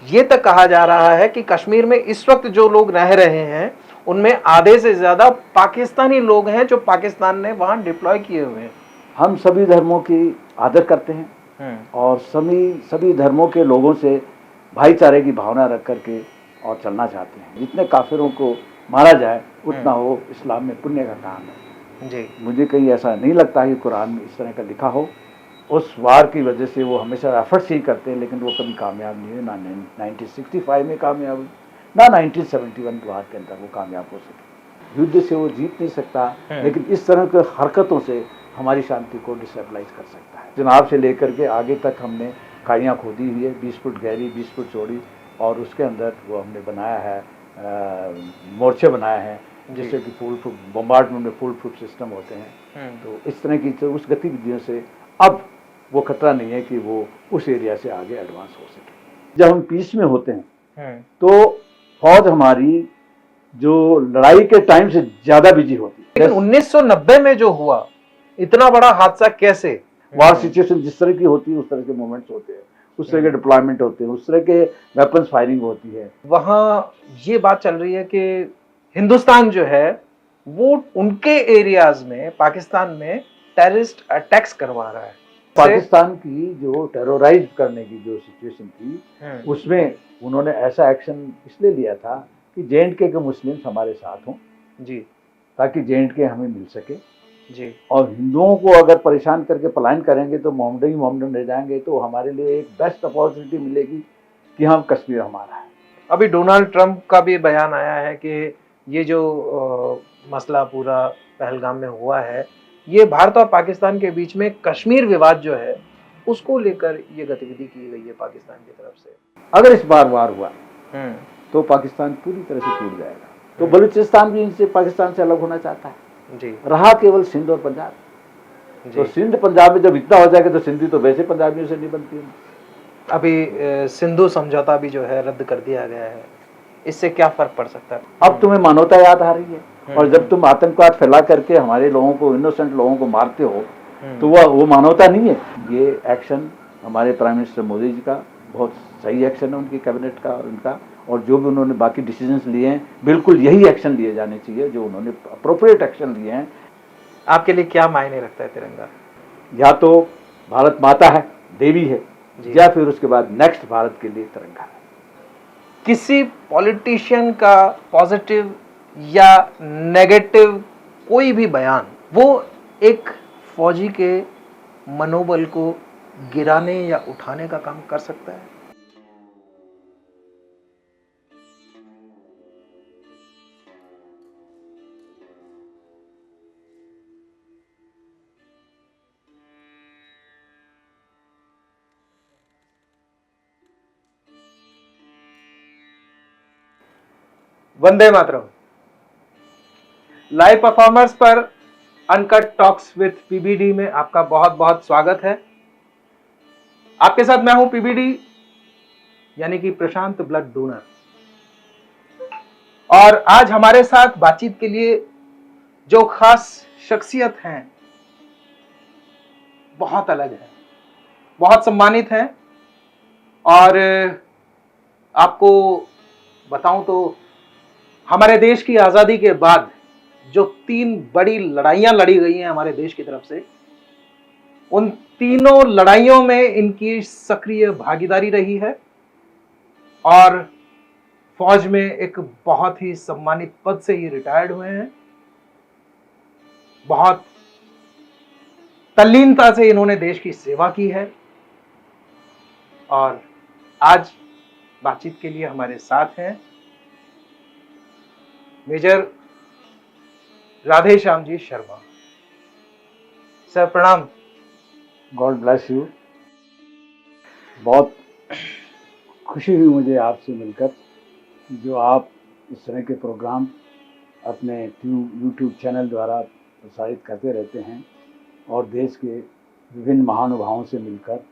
ये तक कहा जा रहा है कि कश्मीर में इस वक्त जो लोग रह रहे हैं उनमें आधे से ज्यादा पाकिस्तानी लोग हैं जो पाकिस्तान ने वहां डिप्लॉय किए हुए हैं। हम सभी धर्मों की आदर करते हैं और सभी सभी धर्मों के लोगों से भाईचारे की भावना रख करके और चलना चाहते हैं। जितने काफिरों को मारा जाए उतना वो इस्लाम में पुण्य का काम है जी। मुझे कहीं ऐसा नहीं लगता कि कुरान में इस तरह का लिखा हो। उस वार की वजह से वो हमेशा एफर्ट्स ही करते हैं लेकिन वो कभी कामयाब नहीं हुए, ना 1965 में कामयाब हुई, ना 1971 वार के अंदर वो कामयाब हो सके। युद्ध से वो जीत नहीं सकता लेकिन इस तरह के हरकतों से हमारी शांति को डिस्टेबलाइज कर सकता है। चुनाव से लेकर के आगे तक हमने खाइयाँ खोदी हुई है, 20 फुट गहरी 20 फुट चौड़ी, और उसके अंदर वो हमने बनाया है मोर्चे बनाए हैं जिससे कि फुल प्रूफ बम्बार्डमेंट में फुल प्रूफ सिस्टम होते हैं। तो इस तरह की तो उस गतिविधियों से अब वो खतरा नहीं है कि वो उस एरिया से आगे एडवांस हो सके। जब हम पीस में होते हैं तो फौज हमारी जो लड़ाई के टाइम से ज्यादा बिजी होती है। लेकिन 1990 में जो हुआ इतना बड़ा हादसा कैसे? वार सिचुएशन जिस तरह की होती है उस तरह के मोमेंट्स होते हैं, उस तरह के डिप्लॉयमेंट होते हैं, उस तरह के वेपन्स फायरिंग होती है। वहां ये बात चल रही है कि हिंदुस्तान जो है वो उनके एरियाज में पाकिस्तान में टेररिस्ट अटैक्स करवा रहा है। पाकिस्तान की जो टेरराइज करने की जो सिचुएशन थी उसमें उन्होंने ऐसा एक्शन इसलिए लिया था कि J&K के मुस्लिम्स हमारे साथ हों जी, ताकि J&K हमें मिल सके जी। और हिंदुओं को अगर परेशान करके पलायन करेंगे तो मोहम्मद ही मोहम्मद रह जाएंगे। तो हमारे लिए एक बेस्ट अपॉर्चुनिटी मिलेगी कि हम कश्मीर हमारा है। अभी डोनाल्ड ट्रंप का भी बयान आया है कि ये जो मसला पूरा पहलगाम में हुआ है ये भारत और पाकिस्तान के बीच में कश्मीर विवाद जो है उसको लेकर ये गतिविधि की गई है पाकिस्तान की तरफ से। अगर इस बार वार हुआ तो पाकिस्तान पूरी तरह से टूट जाएगा। तो बलूचिस्तान भी इनसे पाकिस्तान से अलग होना चाहता है जी। रहा केवल सिंध और पंजाब। तो सिंध पंजाब में जब इतना हो जाएगा तो सिंधी तो वैसे पंजाबियों से नहीं बनती है। अभी सिंधु समझौता भी जो है रद्द कर दिया गया है, इससे क्या फर्क पड़ सकता है? अब तुम्हें मानवता याद आ रही है और जब तुम आतंकवाद फैला करके हमारे लोगों को इनोसेंट लोगों को मारते हो तो वो मानवता नहीं है। ये एक्शन हमारे प्राइम मिनिस्टर मोदी जी का बहुत सही एक्शन है, उनकी कैबिनेट का और उनका, और जो भी उन्होंने बाकी डिसीजंस लिए हैं बिल्कुल यही एक्शन लिए जाने चाहिए जो उन्होंने अप्रोप्रिएट एक्शन लिए हैं। आपके लिए क्या मायने रखता है तिरंगा? या तो भारत माता है, देवी है, या फिर उसके बाद नेक्स्ट भारत के लिए तिरंगा है। किसी पॉलिटिशियन का पॉजिटिव या नेगेटिव कोई भी बयान वो एक फौजी के मनोबल को गिराने या उठाने का काम कर सकता है। वंदे मातरम। लाइव परफॉर्मर्स पर अनकट टॉक्स विथ पीबीडी में आपका बहुत बहुत स्वागत है। आपके साथ मैं हूं पीबीडी यानी कि प्रशांत ब्लड डोनर, और आज हमारे साथ बातचीत के लिए जो खास शख्सियत हैं बहुत अलग है, बहुत सम्मानित हैं। और आपको बताऊं तो हमारे देश की आजादी के बाद जो 3 बड़ी लड़ाइयां लड़ी गई हैं हमारे देश की तरफ से, उन तीनों लड़ाइयों में इनकी सक्रिय भागीदारी रही है और फौज में एक बहुत ही सम्मानित पद से ये रिटायर्ड हुए हैं। बहुत तल्लीनता से इन्होंने देश की सेवा की है और आज बातचीत के लिए हमारे साथ हैं मेजर राधेश्याम जी शर्मा। सर प्रणाम। God bless you. बहुत खुशी हुई मुझे आपसे मिलकर, जो आप इस तरह के प्रोग्राम अपने यूट्यूब चैनल द्वारा प्रसारित करते रहते हैं और देश के विभिन्न महानुभावों से मिलकर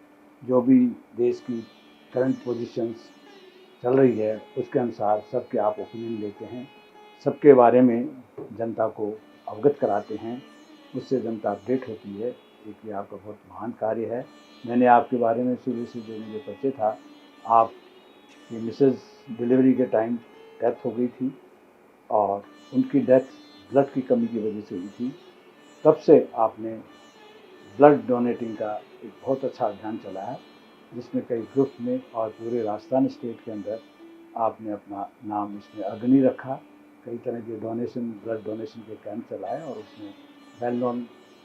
जो भी देश की करंट पोजीशंस चल रही है उसके अनुसार सबके आप ओपिनियन लेते हैं, सबके बारे में जनता को अवगत कराते हैं, उससे जनता अपडेट होती है। ये आपका बहुत महान कार्य है। मैंने आपके बारे में शुरू से जो मुझे परिचय था, आप कि मिसेस डिलीवरी के टाइम डेथ हो गई थी और उनकी डेथ ब्लड की कमी की वजह से हुई थी। तब से आपने ब्लड डोनेटिंग का एक बहुत अच्छा अभियान चलाया, जिसमें कई ग्रुप में और पूरे राजस्थान स्टेट के अंदर आपने अपना नाम इसमें अग्रणी रखा। कई तरह के डोनेशन, ब्लड डोनेशन के कैंप चलाए और उसमें वेल नोन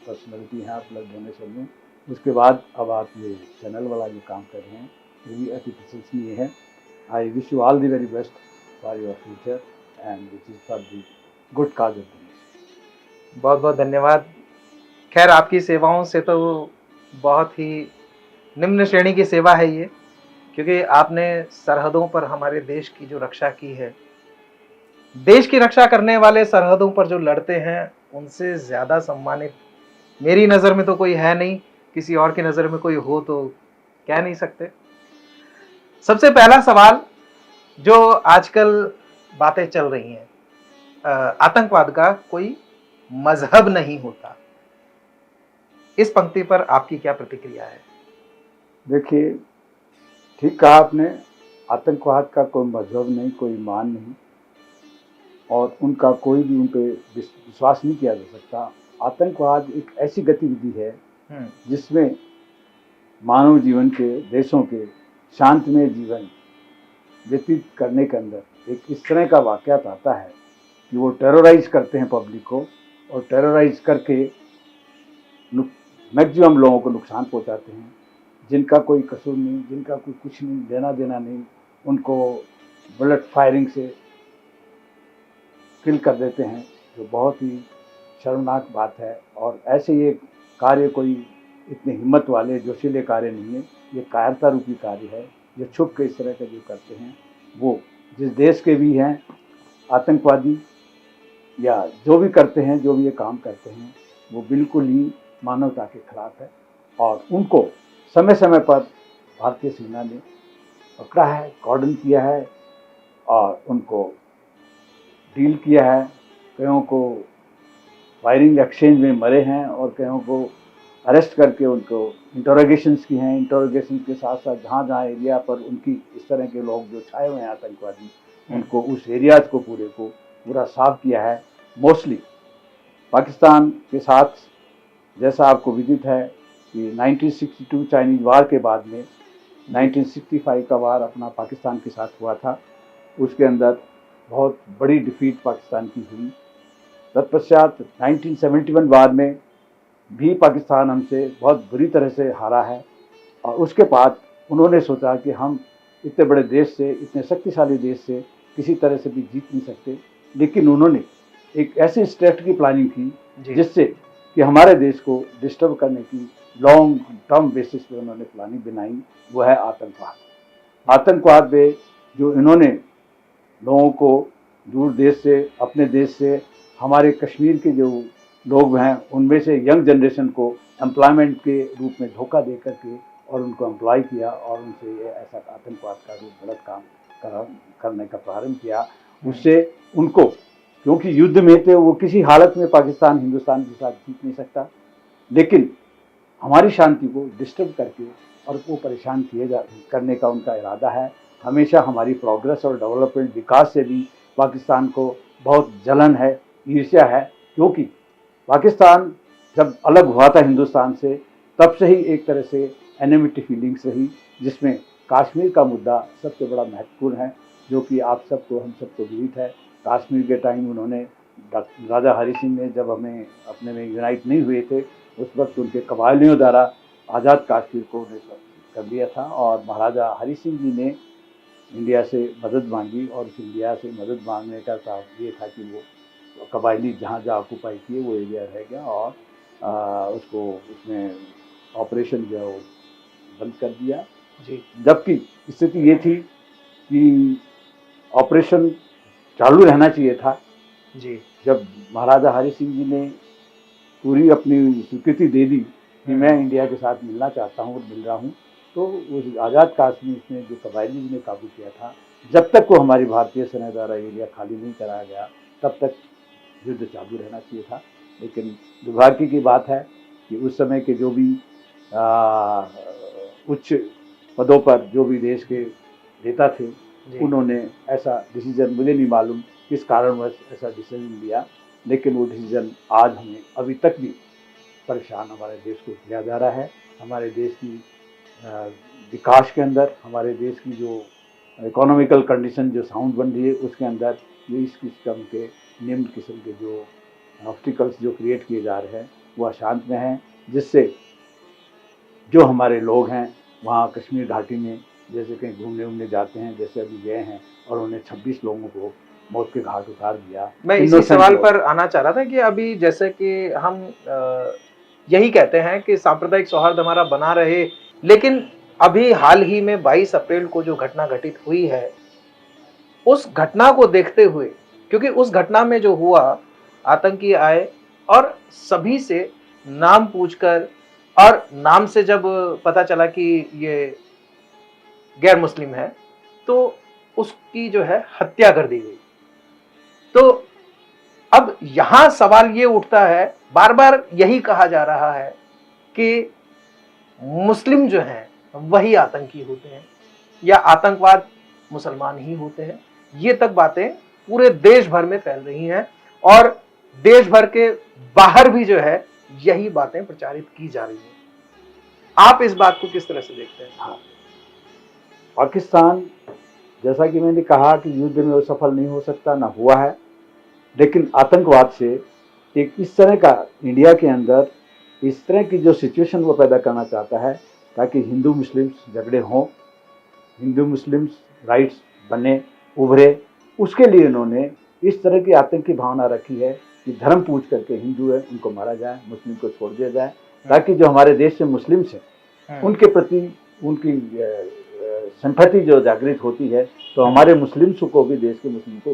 पर्सनैलिटी हैं आप ब्लड डोनेशन में। उसके बाद अब आप ये चैनल वाला जो काम कर रहे हैं, ये भी अति प्रशंसनीय है। I wish you all the very best for your future and which is for the good cause of donation. बहुत बहुत धन्यवाद। खैर, आपकी सेवाओं से तो बहुत ही निम्न श्रेणी की सेवा है ये, क्योंकि आपने सरहदों पर हमारे देश की जो रक्षा की है, देश की रक्षा करने वाले सरहदों पर जो लड़ते हैं, उनसे ज़्यादा सम्मानित मेरी नज़र में तो कोई है नहीं। किसी और की नज़र में कोई हो तो कह नहीं सकते। सबसे पहला सवाल, जो आजकल बातें चल रही हैं, आतंकवाद का कोई मजहब नहीं होता, इस पंक्ति पर आपकी क्या प्रतिक्रिया है? देखिए, ठीक कहा आपने, आतंकवाद का कोई मजहब नहीं, कोई ईमान नहीं और उनका कोई भी उन पर विश्वास नहीं किया जा सकता। आतंकवाद एक ऐसी गतिविधि है जिसमें मानव जीवन के, देशों के शांतिमय जीवन व्यतीत करने के अंदर एक इस तरह का वाक़यात आता है कि वो टेरराइज करते हैं पब्लिक को और टेरराइज करके मैक्सिमम लोगों को नुकसान पहुंचाते हैं, जिनका कोई कसूर नहीं, जिनका कोई कुछ नहीं, लेना देना नहीं, उनको बुलेट फायरिंग से किल कर देते हैं, जो बहुत ही शर्मनाक बात है। और ऐसे ये कार्य कोई इतने हिम्मत वाले जोशीले कार्य नहीं है, ये कायरता रूपी कार्य है। जो छुप के इस तरह का जो करते हैं, वो जिस देश के भी हैं आतंकवादी या जो भी करते हैं, जो भी ये काम करते हैं, वो बिल्कुल ही मानवता के खिलाफ है और उनको समय समय पर भारतीय सेना ने पकड़ा है, कॉर्डन किया है और उनको डील किया है। कईयों को फायरिंग एक्सचेंज में मरे हैं और कईयों को अरेस्ट करके उनको इंटरोगेशंस की हैं। इंटरोगेशन के साथ साथ जहाँ जहाँ एरिया पर उनकी इस तरह के लोग जो छाए हुए हैं आतंकवादी, उनको उस एरियाज को पूरा साफ किया है। मोस्टली पाकिस्तान के साथ, जैसा आपको विदित है कि 1962 चाइनीज वार के बाद में 1965 का वार अपना पाकिस्तान के साथ हुआ था, उसके अंदर बहुत बड़ी डिफीट पाकिस्तान की हुई। तत्पश्चात 1971 वार में भी पाकिस्तान हमसे बहुत बुरी तरह से हारा है और उसके बाद उन्होंने सोचा कि हम इतने बड़े देश से, इतने शक्तिशाली देश से किसी तरह से भी जीत नहीं सकते, लेकिन उन्होंने एक ऐसी स्ट्रेटजी प्लानिंग की जिससे कि हमारे देश को डिस्टर्ब करने की लॉन्ग टर्म बेसिस पे उन्होंने प्लानिंग बनाई, वो है आतंकवाद। आतंकवाद में जो इन्होंने लोगों को दूर देश से, अपने देश से, हमारे कश्मीर के जो लोग हैं उनमें से यंग जनरेशन को एम्प्लॉयमेंट के रूप में धोखा दे करके और उनको एम्प्लॉय किया और उनसे ये ऐसा आतंकवाद का रूप गलत काम करने का प्रारंभ किया। उससे उनको, क्योंकि युद्ध में थे वो, किसी हालत में पाकिस्तान हिंदुस्तान के साथ जीत नहीं सकता, लेकिन हमारी शांति को डिस्टर्ब करके और वो परेशान करने का उनका इरादा है। हमेशा हमारी प्रोग्रेस और डेवलपमेंट, विकास से भी पाकिस्तान को बहुत जलन है, ईर्ष्या है, क्योंकि पाकिस्तान जब अलग हुआ था हिंदुस्तान से, तब से ही एक तरह से एनिमिटी फीलिंग्स रही, जिसमें कश्मीर का मुद्दा सबसे बड़ा महत्वपूर्ण है, जो कि आप सबको, हम सबको विदित है। कश्मीर के टाइम उन्होंने, राजा हरि सिंह ने जब हमें अपने में यूनाइट नहीं हुए थे, उस वक्त उनके कबायलियों द्वारा आज़ाद कश्मीर को कर दिया था और महाराजा हरि सिंह जी ने इंडिया से मदद मांगी और उस इंडिया से मदद मांगने का ये था कि वो कबायली जहाँ जहाँ ऑक्यूपाई किए वो एरिया रह गया और उसको, उसमें ऑपरेशन जो है वो बंद कर दिया जी। जबकि स्थिति ये थी कि ऑपरेशन चालू रहना चाहिए था जी। जब महाराजा हरि सिंह जी ने पूरी अपनी स्वीकृति दे दी कि मैं इंडिया के साथ मिलना चाहता हूँ और मिल रहा हूँ, तो उस आज़ाद कश्मीर में जो कबायली ने काबू किया था, जब तक को हमारी भारतीय सेना द्वारा एरिया खाली नहीं कराया गया, तब तक युद्ध चालू रहना चाहिए था। लेकिन दुर्भाग्य की बात है कि उस समय के जो भी उच्च पदों पर जो भी देश के नेता थे, जी। उन्होंने ऐसा डिसीजन, मुझे नहीं मालूम किस कारणवश ऐसा डिसीजन लिया, लेकिन वो डिसीजन आज हमें अभी तक भी परेशान हमारे देश को किया जा रहा है। हमारे देश की अ, विकास के अंदर, हमारे देश की जो इकोनॉमिकल कंडीशन जो साउंड बन रही है, उसके अंदर ये इस किस्म के निम्न किस्म के जो ऑब्स्टिकल्स जो क्रिएट किए जा रहे हैं वो अशांत में हैं, जिससे जो हमारे लोग हैं वहाँ कश्मीर घाटी में जैसे कहीं घूमने उमने जाते हैं, जैसे अभी गए हैं और उन्हें 26 लोगों को मौत के घाट उतार दिया। मैं इसी इनोसेंट सवाल लोग। पर आना चाह रहा था कि अभी जैसे कि हम यही कहते हैं कि सांप्रदायिक सौहार्द हमारा बना रहे, लेकिन अभी हाल ही में 22 अप्रैल को जो घटना घटित हुई है, उस घटना को देखते हुए, क्योंकि उस घटना में जो हुआ, आतंकी आए और सभी से नाम पूछकर, और नाम से जब पता चला कि ये गैर मुस्लिम है, तो उसकी जो है हत्या कर दी गई। तो अब यहां सवाल ये उठता है, बार बार यही कहा जा रहा है कि मुस्लिम जो हैं वही आतंकी होते हैं या आतंकवाद मुसलमान ही होते हैं। ये तक बातें पूरे देश भर में फैल रही हैं और देश भर के बाहर भी जो है यही बातें प्रचारित की जा रही हैं। आप इस बात को किस तरह से देखते हैं? हाँ, पाकिस्तान, जैसा कि मैंने कहा कि युद्ध में वो सफल नहीं हो सकता, ना हुआ है, लेकिन आतंकवाद से एक इस तरह का इंडिया के अंदर इस तरह की जो सिचुएशन वो पैदा करना चाहता है ताकि हिंदू मुस्लिम्स झगड़े हों, हिंदू मुस्लिम्स राइट्स बने, उभरे, उसके लिए इन्होंने इस तरह की आतंकी भावना रखी है कि धर्म पूछ करके हिंदू है उनको मारा जाए, मुस्लिम को छोड़ दिया जाए, ताकि जो हमारे देश से मुस्लिम्स हैं उनके प्रति उनकी सिंपैथी जो जागृत होती है, तो हमारे मुस्लिम्स को भी, देश के मुस्लिम को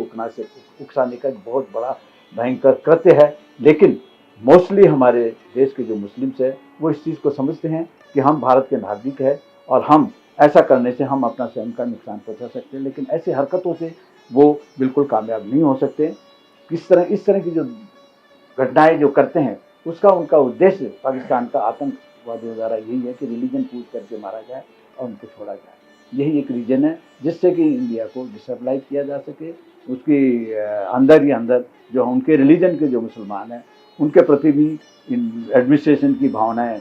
उकसाने का एक बहुत बड़ा भयंकर कृत्य है। लेकिन मोस्टली हमारे देश के जो मुस्लिम्स हैं वो इस चीज़ को समझते हैं कि हम भारत के नागरिक हैं और हम ऐसा करने से हम अपना स्वयं का नुकसान पहुंचा सकते हैं, लेकिन ऐसी हरकतों से वो बिल्कुल कामयाब नहीं हो सकते। इस तरह की जो घटनाएं जो करते हैं उसका उनका उद्देश्य पाकिस्तान का आतंकवादियों द्वारा यही है कि रिलीजन पूछ करके मारा जाए और उनको छोड़ा जाए। यही एक रीजन है जिससे कि इंडिया को डिस्टेबलाइज किया जा सके, उसकी अंदर ही अंदर जो उनके रिलीजन के जो मुसलमान हैं उनके प्रति भी इन एडमिनिस्ट्रेशन की भावनाएं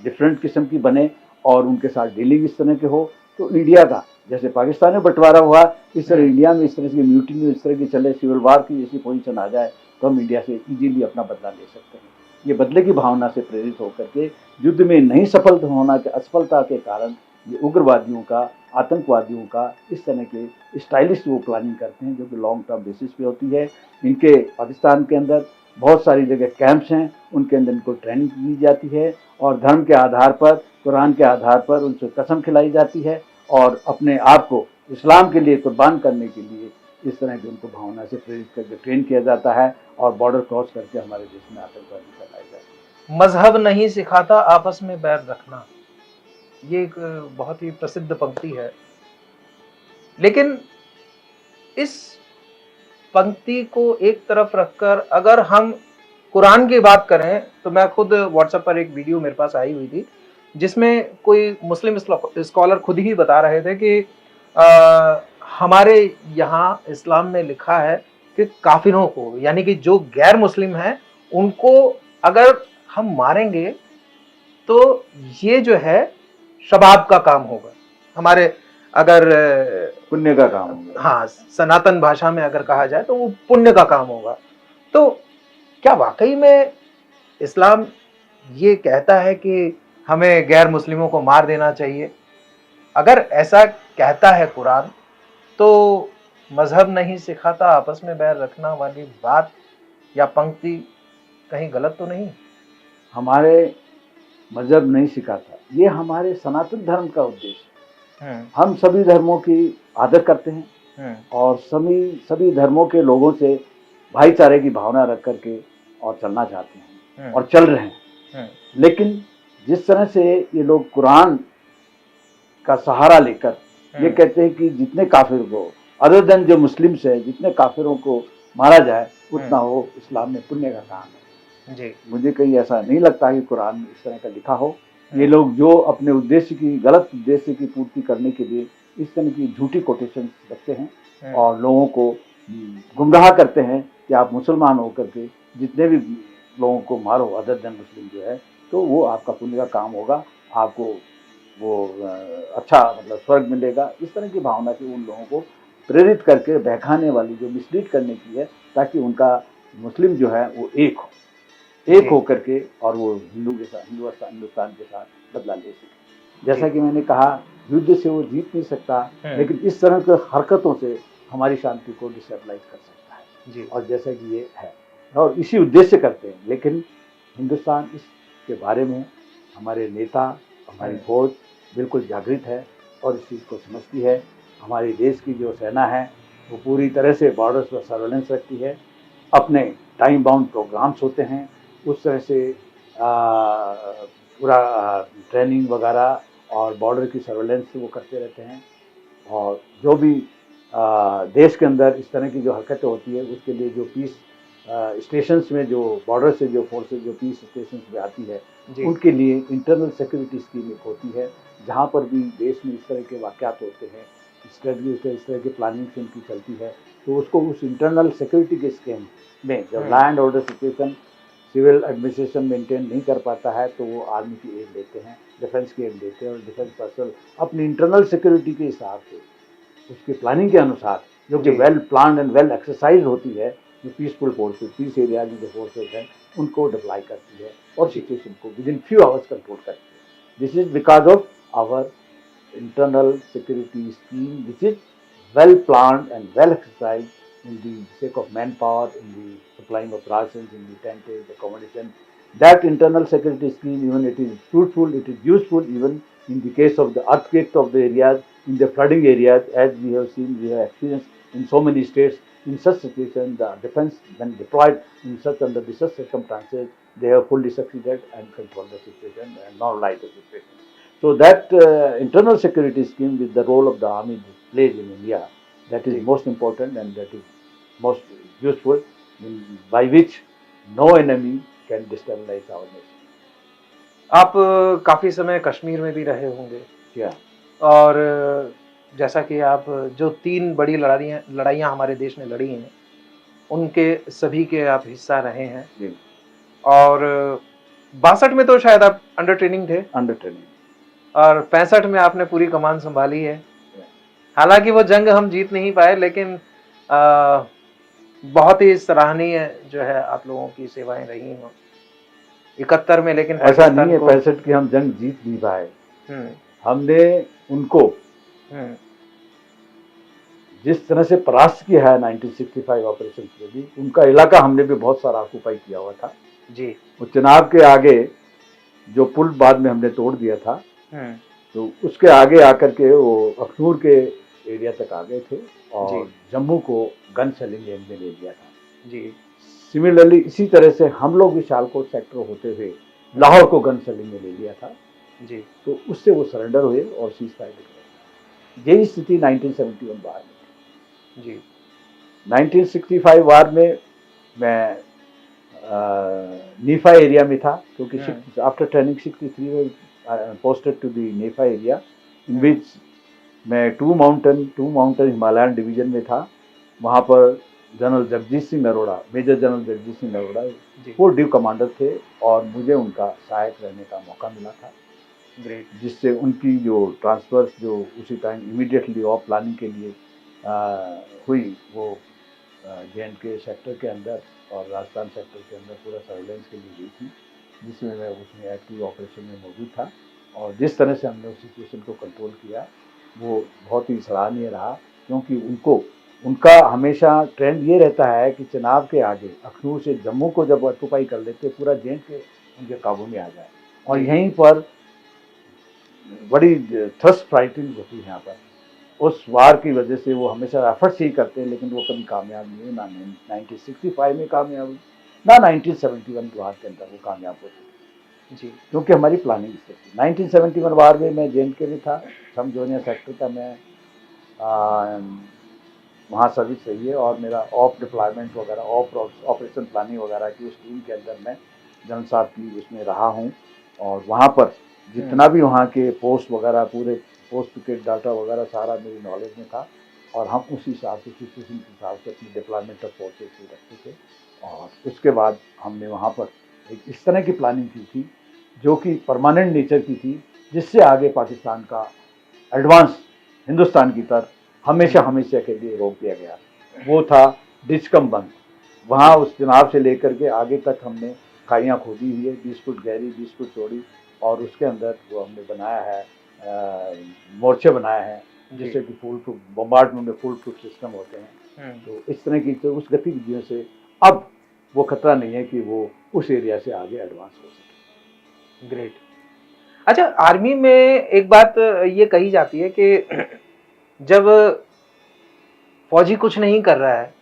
डिफरेंट किस्म की बने और उनके साथ डीलिंग इस तरह के हो, तो इंडिया का जैसे पाकिस्तान में बंटवारा हुआ, इस तरह इंडिया में इस तरह की म्यूटिनी इस तरह की चले, सिविल वार की जैसी पोजीशन आ जाए तो हम इंडिया से इजीली अपना बदला ले सकते हैं। ये बदले की भावना से प्रेरित होकर के युद्ध में नहीं सफल होना के असफलता के कारण ये उग्रवादियों का, आतंकवादियों का इस तरह के स्टाइलिश वो प्लानिंग करते हैं जो कि लॉन्ग टर्म बेसिस पे होती है। इनके पाकिस्तान के अंदर बहुत सारी जगह कैंप्स हैं, उनके अंदर इनको ट्रेनिंग दी जाती है और धर्म के आधार पर, कुरान के आधार पर उनसे कसम खिलाई जाती है और अपने आप को इस्लाम के लिए कुर्बान करने के लिए इस तरह की उनको भावना से प्रेरित करके ट्रेन किया जाता है और बॉर्डर क्रॉस करके हमारे देश में आतंकवादी फैलाए जाते हैं। मजहब नहीं सिखाता आपस में बैर रखना, ये एक बहुत ही प्रसिद्ध पंक्ति है। लेकिन इस पंक्ति को एक तरफ रखकर अगर हम कुरान की बात करें, तो मैं खुद व्हाट्सएप पर एक वीडियो मेरे पास आई हुई थी जिसमें कोई मुस्लिम स्कॉलर खुद ही बता रहे थे कि हमारे यहाँ इस्लाम में लिखा है कि काफिरों को, यानी कि जो गैर मुस्लिम हैं, उनको अगर हम मारेंगे तो ये जो है शबाब का काम होगा, हमारे अगर पुण्य का काम होगा। हाँ, सनातन भाषा में अगर कहा जाए तो वो पुण्य का काम होगा। तो क्या वाकई में इस्लाम ये कहता है कि हमें गैर मुस्लिमों को मार देना चाहिए? अगर ऐसा कहता है कुरान, तो मजहब नहीं सिखाता आपस में बैर रखना वाली बात या पंक्ति कहीं गलत तो नहीं? हमारे मजहब नहीं सिखाता, ये हमारे सनातन धर्म का उद्देश्य है। हम सभी धर्मों की आदर करते हैं और सभी धर्मों के लोगों से भाईचारे की भावना रख करके और चलना चाहते हैं और चल रहे हैं। लेकिन जिस तरह से ये लोग कुरान का सहारा लेकर ये कहते हैं कि जितने काफिर को, अदर देन जो मुस्लिम्स है, जितने काफिरों को मारा जाए उतना हो इस्लाम में पुण्य का काम है। जी, मुझे कहीं ऐसा नहीं लगता कि कुरान में इस तरह का लिखा हो। ये लोग जो अपने उद्देश्य की, गलत उद्देश्य की पूर्ति करने के लिए इस तरह की झूठी कोटेशन रखते हैं और लोगों को गुमराह करते हैं कि आप मुसलमान होकर के जितने भी लोगों को मारो अदर देन मुस्लिम जो है, तो वो आपका पुण्य का काम होगा, आपको वो अच्छा मतलब स्वर्ग मिलेगा। इस तरह की भावना से उन लोगों को प्रेरित करके बहकाने वाली जो मिसलीड करने की है, ताकि उनका मुस्लिम जो है वो एक होकर के और वो हिंदुस्तान के साथ बदला ले सके। जैसा कि मैंने कहा, युद्ध से वो जीत नहीं सकता, लेकिन इस तरह के हरकतों से हमारी शांति को डिस्टेबलाइज कर सकता है जी। और जैसा कि ये है और इसी उद्देश्य से करते हैं। लेकिन हिंदुस्तान इसके बारे में हमारे नेता, हमारी फौज बिल्कुल जागृत है और इस चीज़ को समझती है। हमारे देश की जो सेना है वो पूरी तरह से बॉर्डर्स पर सर्वेलेंस रखती है, अपने टाइम बाउंड प्रोग्राम्स होते हैं, उस तरह से पूरा ट्रेनिंग वगैरह और बॉर्डर की सर्वेलेंस वो करते रहते हैं। और जो भी देश के अंदर इस तरह की जो हरकतें होती है उसके लिए जो पीस स्टेशंस में जो बॉर्डर से जो फोर्सेज जो पीस स्टेशंस में आती है उनके लिए इंटरनल सिक्योरिटी स्कीम एक होती है, जहाँ पर भी देश में इस तरह के वाक़यात होते हैं, स्ट्रेटजी इस तरह की प्लानिंग उनकी चलती है, तो उसको उस इंटरनल सिक्योरिटी के स्कीम में जब law and order situation civil administration maintain नहीं कर पाता है तो वो आर्मी की एड लेते हैं, डिफेंस की एड लेते हैं और डिफेंस पर्सनल अपनी इंटरनल सिक्योरिटी के हिसाब से उसकी प्लानिंग के अनुसार जो कि well plan and well exercise होती है, जो पीसफुल फोर्सेज पीस एरिया में जो फोर्सेज हैं उनको डिप्लॉय करती है और सिचुएशन को within few hours control करती है। This is because of our internal security scheme, which is well planned and well exercised in the sake of manpower, in the supplying of rations, in the tentage, accommodation. That internal security scheme, even it is fruitful, it is useful even in the case of the earthquakes of the areas, in the flooding areas, as we have seen, we have experienced in so many states. In such situations, the defense, when deployed in such under the such circumstances, they have fully succeeded and controlled the situation and normalized the situation. So that internal security scheme with the role of the army plays in India, that is most important and that is most useful, by which no enemy can destabilize our nation. आप काफ़ी समय कश्मीर में भी रहे होंगे क्या और जैसा कि आप जो 3 बड़ी लड़ाइयाँ हमारे देश ने लड़ी हैं, उनके सभी के आप हिस्सा रहे हैं जी, और 62 में तो शायद आप अंडर ट्रेनिंग थे अंडर ट्रेनिंग और 65 में आपने पूरी कमान संभाली है। हालांकि वो जंग हम जीत नहीं पाए, लेकिन बहुत ही सराहनीय जो है आप लोगों की सेवाएं रही हैं 71 में। लेकिन ऐसा नहीं है 65 की हम जंग जीत नहीं पाए, हमने उनको जिस तरह से परास्त किया है 1965 ऑपरेशन के भी, उनका इलाका हमने भी बहुत सारा ऑक्यूपाई किया हुआ था जी। वो चुनाव के आगे जो पुल बाद में हमने तोड़ दिया था, तो उसके आगे आकर के वो अखनूर के एरिया तक आ गए थे और जम्मू को गन सेलिंग रेंज में ले लिया था जी। सिमिलरली इसी तरह से हम लोग भी शालकोट सेक्टर होते हुए लाहौर को गन सेलिंग में ले लिया था जी। तो उससे वो सरेंडर हुए और सीज फायर डिक्लेयर। यही स्थिति 1971 वार में जी। 1965 वार में मैं नीफा एरिया में था, क्योंकि आफ्टर ट्रेनिंग 63 में posted to the NEFA area in which मैं टू माउंटेन हिमालयन डिवीजन में था। वहाँ पर general Jagjit Singh Naroda, major general Jagjit Singh Naroda वो ड्यू कमांडर थे और मुझे उनका सहायक रहने का मौका मिला था। ग्रेट। जिससे उनकी जो ट्रांसफर जो उसी टाइम इमीडिएटली ऑफ प्लानिंग के लिए हुई, वो JNK सेक्टर के अंदर और राजस्थान सेक्टर के अंदर पूरा सर्वेलेंस के लिए हुई थी, जिसमें मैं उसमें एक्टिव ऑपरेशन में मौजूद था। और जिस तरह से हमने उस सिचुएशन को कंट्रोल किया वो बहुत ही सराहनीय रहा, क्योंकि उनका हमेशा ट्रेंड ये रहता है कि चुनाव के आगे अखनूर से जम्मू को जब ऑक्यूपाई कर लेते पूरा JNK उनके काबू में आ जाए, और यहीं पर बड़ी थ्रस्ट फाइटिंग होती है यहाँ पर। उस वार की वजह से वो हमेशा एफर्ट्स ही करते हैं, लेकिन वो कभी कामयाब नहीं हुए, ना 1965 में कामयाब हुई, ना 1971 वार के अंदर वो कामयाब होते जी, क्योंकि हमारी प्लानिंग इस तरह थी। 1971 वार में मैं JNK में था, सम जोनिया सेक्टर का मैं वहाँ सर्विस रही है और मेरा ऑफ डिप्लॉयमेंट वगैरह ऑफ ऑपरेशन प्लानिंग वगैरह की उस टीम के अंदर मैं जनरल साहब की उसमें रहा हूँ। और वहाँ पर जितना भी वहाँ के पोस्ट वगैरह पूरे पोस्ट पिकेट डाटा वगैरह सारा मेरी नॉलेज में था, और हम उसी हिसाब से सिचुएशन के हिसाब से अपनी डिप्लॉयमेंट ऑफ फोर्सेस भी रखते थे। और उसके बाद हमने वहाँ पर एक इस तरह की प्लानिंग की थी जो कि परमानेंट नेचर की थी, जिससे आगे पाकिस्तान का एडवांस हिंदुस्तान की तरफ हमेशा हमेशा के लिए रोक दिया गया। वो था डिस्कम बंद। वहाँ उस जनाब से लेकर के आगे तक हमने खाइयाँ खोदी हुई है, 20 फुट गहरी 20 फुट चौड़ी, और उसके अंदर वो हमने बनाया है मोर्चे बनाए हैं, जिससे कि फुल प्रूफ बम्बार्डमेंट में फुल प्रूफ सिस्टम होते हैं। तो इस तरह की तो उस गतिविधियों से अब वो खतरा नहीं है कि वो उस एरिया से आगे एडवांस हो सके। ग्रेट। अच्छा, आर्मी में एक बात ये कही जाती है कि जब फौजी कुछ नहीं कर रहा है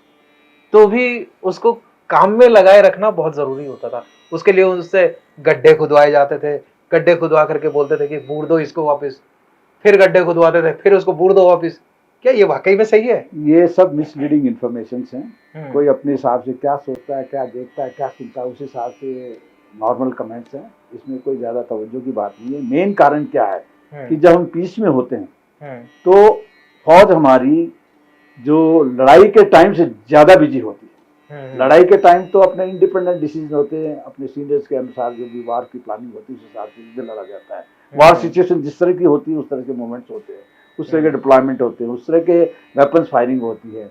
तो भी उसको काम में लगाए रखना बहुत जरूरी होता था। उसके लिए उससे गड्ढे खुदवाए जाते थे, गड्ढे खुदवा करके बोलते थे कि बूर दो इसको वापस, फिर गड्ढे खुदवाते थे, फिर उसको बूर दो वापस। क्या ये वाकई में सही है? ये सब मिसलीडिंग इन्फॉर्मेशन हैं। कोई अपने हिसाब से क्या सोचता है, क्या देखता है, क्या सुनता है, उस हिसाब से नॉर्मल कमेंट्स हैं। इसमें कोई ज़्यादा तवज्जो की बात नहीं है। मेन कारण क्या है कि जब हम पीस में होते हैं तो फौज हमारी जो लड़ाई के टाइम से ज़्यादा बिजी होती है। लड़ाई के टाइम तो अपने इंडिपेंडेंट डिसीजन होते हैं, अपने सीनियर्स के अनुसार जो भी वार की प्लानिंग होती है उस हिसाब से लड़ा जाता है। वार सिचुएशन जिस तरह की होती है उस तरह के मोमेंट्स होते हैं, उस तरह के डिप्लॉयमेंट होते हैं, उस तरह के वेपन्स फायरिंग होती है,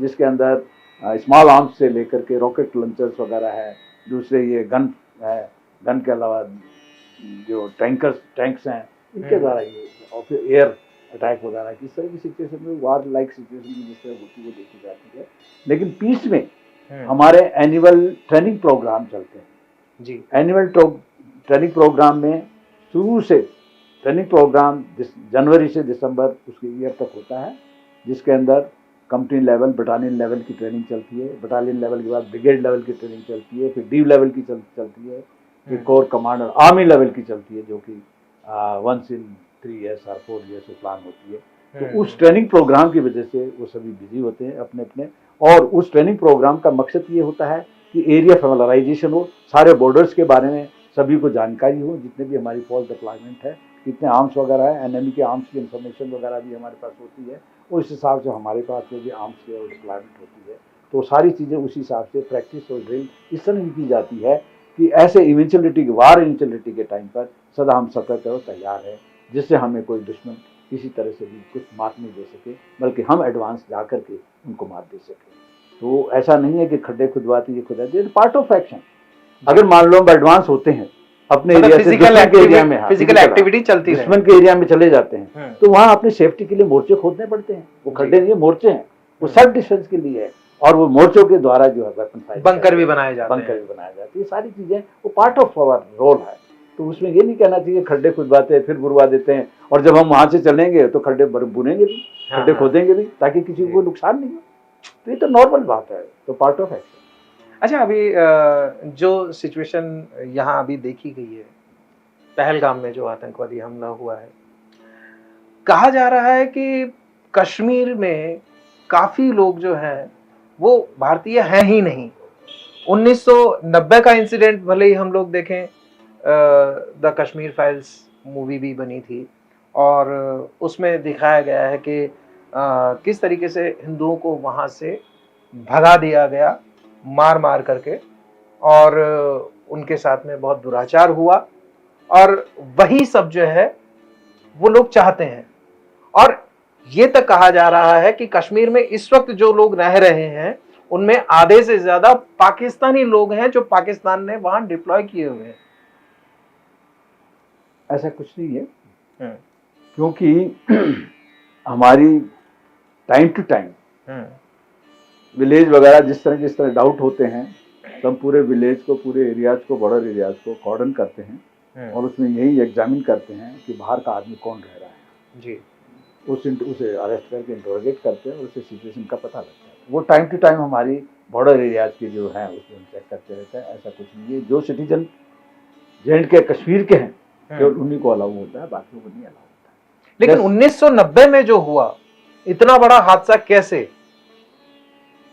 जिसके अंदर स्मॉल आर्म्स से लेकर के रॉकेट लॉन्चर्स वगैरह है, दूसरे ये गन है, गन के अलावा जो टैंक्स हैं, इनके द्वारा ये, और फिर एयर अटैक वगैरह किस तरह की सिचुएशन में वार लाइक सिचुएशन में जिस तरह होती है वो देखी जाती है। लेकिन पीस में हमारे एनुअल ट्रेनिंग प्रोग्राम चलते हैं जी। एनुअल ट्रेनिंग प्रोग्राम में शुरू से ट्रेनिंग प्रोग्राम जनवरी से दिसंबर उसके ईयर तक होता है, जिसके अंदर कंपनी लेवल, बटालियन लेवल की ट्रेनिंग चलती है, बटालियन लेवल के बाद ब्रिगेड लेवल की ट्रेनिंग चलती है, फिर डी लेवल की चलती है, फिर कोर कमांडर आर्मी लेवल की चलती है, जो कि 1 इन 3 ईयर्स और 4 ईयर्स प्लान होती है। तो उस ट्रेनिंग प्रोग्राम की वजह से वो सभी बिजी होते हैं अपने अपने, और उस ट्रेनिंग प्रोग्राम का मकसद ये होता है कि एरिया फेमिलराइजेशन हो, सारे बॉर्डर्स के बारे में सभी को जानकारी हो, जितने भी हमारी फौज डिप्लॉयमेंट है, कितने आर्म्स वगैरह है, एनिमी के आर्म्स की इंफॉर्मेशन वगैरह भी हमारे पास होती है, उस हिसाब से हमारे पास जो भी आर्म्स की डिप्लॉयमेंट होती है। तो सारी चीज़ें उसी हिसाब से प्रैक्टिस और ड्रिल इस तरह की जाती है कि ऐसे इवेंचुअलिटी वार इवेंचुअलिटी के टाइम पर सदा हम सतर्क और तैयार है, जिससे हमें कोई दुश्मन किसी तरह से भी कुछ मात नहीं दे सके, बल्कि हम एडवांस जा करके उनको मात दे सकें। तो ऐसा नहीं है कि खड्डे खुदवाते ये खुदाते, पार्ट ऑफ एक्शन। अगर मान लो हम एडवांस होते हैं अपने एरिया से दुश्मन के एरिया में, फिजिकल एक्टिविटी चलती है, दुश्मन के एरिया में चले जाते हैं, तो वहाँ अपनी सेफ्टी के लिए मोर्चे खोदने पड़ते हैं। वो खड्डे नहीं, मोर्चे हैं, वो सेल्फ डिफेंस के लिए है, और वो मोर्चों के द्वारा जो है वेपन फायर, बंकर भी बनाए जाते हैं, बंकर भी बनाए जाते हैं। ये सारी चीजें वो पार्ट ऑफ आवर रोल है। तो उसमें ये नहीं कहना चाहिए खड्डे खुदवाते हैं फिर बुरवा देते हैं, और जब हम वहां से चलेंगे तो खड्डे बुनेंगे भी, खड्डे खोदेंगे भी, ताकि किसी को नुकसान नहीं हो। तो ये तो नॉर्मल बात है, तो पार्ट ऑफ एक्शन। अच्छा, अभी जो सिचुएशन यहाँ अभी देखी गई है, पहलगाम में जो आतंकवादी हमला हुआ है, कहा जा रहा है कि कश्मीर में काफी लोग जो हैं वो भारतीय हैं ही नहीं। 1990 का इंसिडेंट भले ही हम लोग देखें, द कश्मीर फाइल्स मूवी भी बनी थी, और उसमें दिखाया गया है कि किस तरीके से हिंदुओं को वहाँ से भगा दिया गया मार मार करके, और उनके साथ में बहुत दुराचार हुआ, और वही सब जो है वो लोग चाहते हैं। और ये तक कहा जा रहा है कि कश्मीर में इस वक्त जो लोग रह रहे हैं उनमें आधे से ज्यादा पाकिस्तानी लोग हैं जो पाकिस्तान ने वहां डिप्लॉय किए हुए हैं। ऐसा कुछ नहीं है, क्योंकि हमारी टाइम टू टाइम विलेज वगैरह जिस तरह डाउट होते हैं, तो हम पूरे विलेज को, पूरे एरियाज को, बॉर्डर एरियाज को कॉर्डन करते हैं, और उसमें यही एग्जामिन करते हैं कि बाहर का आदमी कौन रह रहा है जी। उसे अरेस्ट करके इंटरोगेट करते हैं, और उससे सिचुएशन का पता लगता है। वो टाइम टू टाइम हमारी बॉर्डर एरियाज के जो हैं उसमें चेक करते रहते हैं। ऐसा कुछ नहीं है, जो सिटीजन J&K कश्मीर के हैं केवल उन्हीं को अलाउ होता है, बाकी को नहीं अलाउ होता है। लेकिन 1990 में जो हुआ इतना बड़ा हादसा कैसे?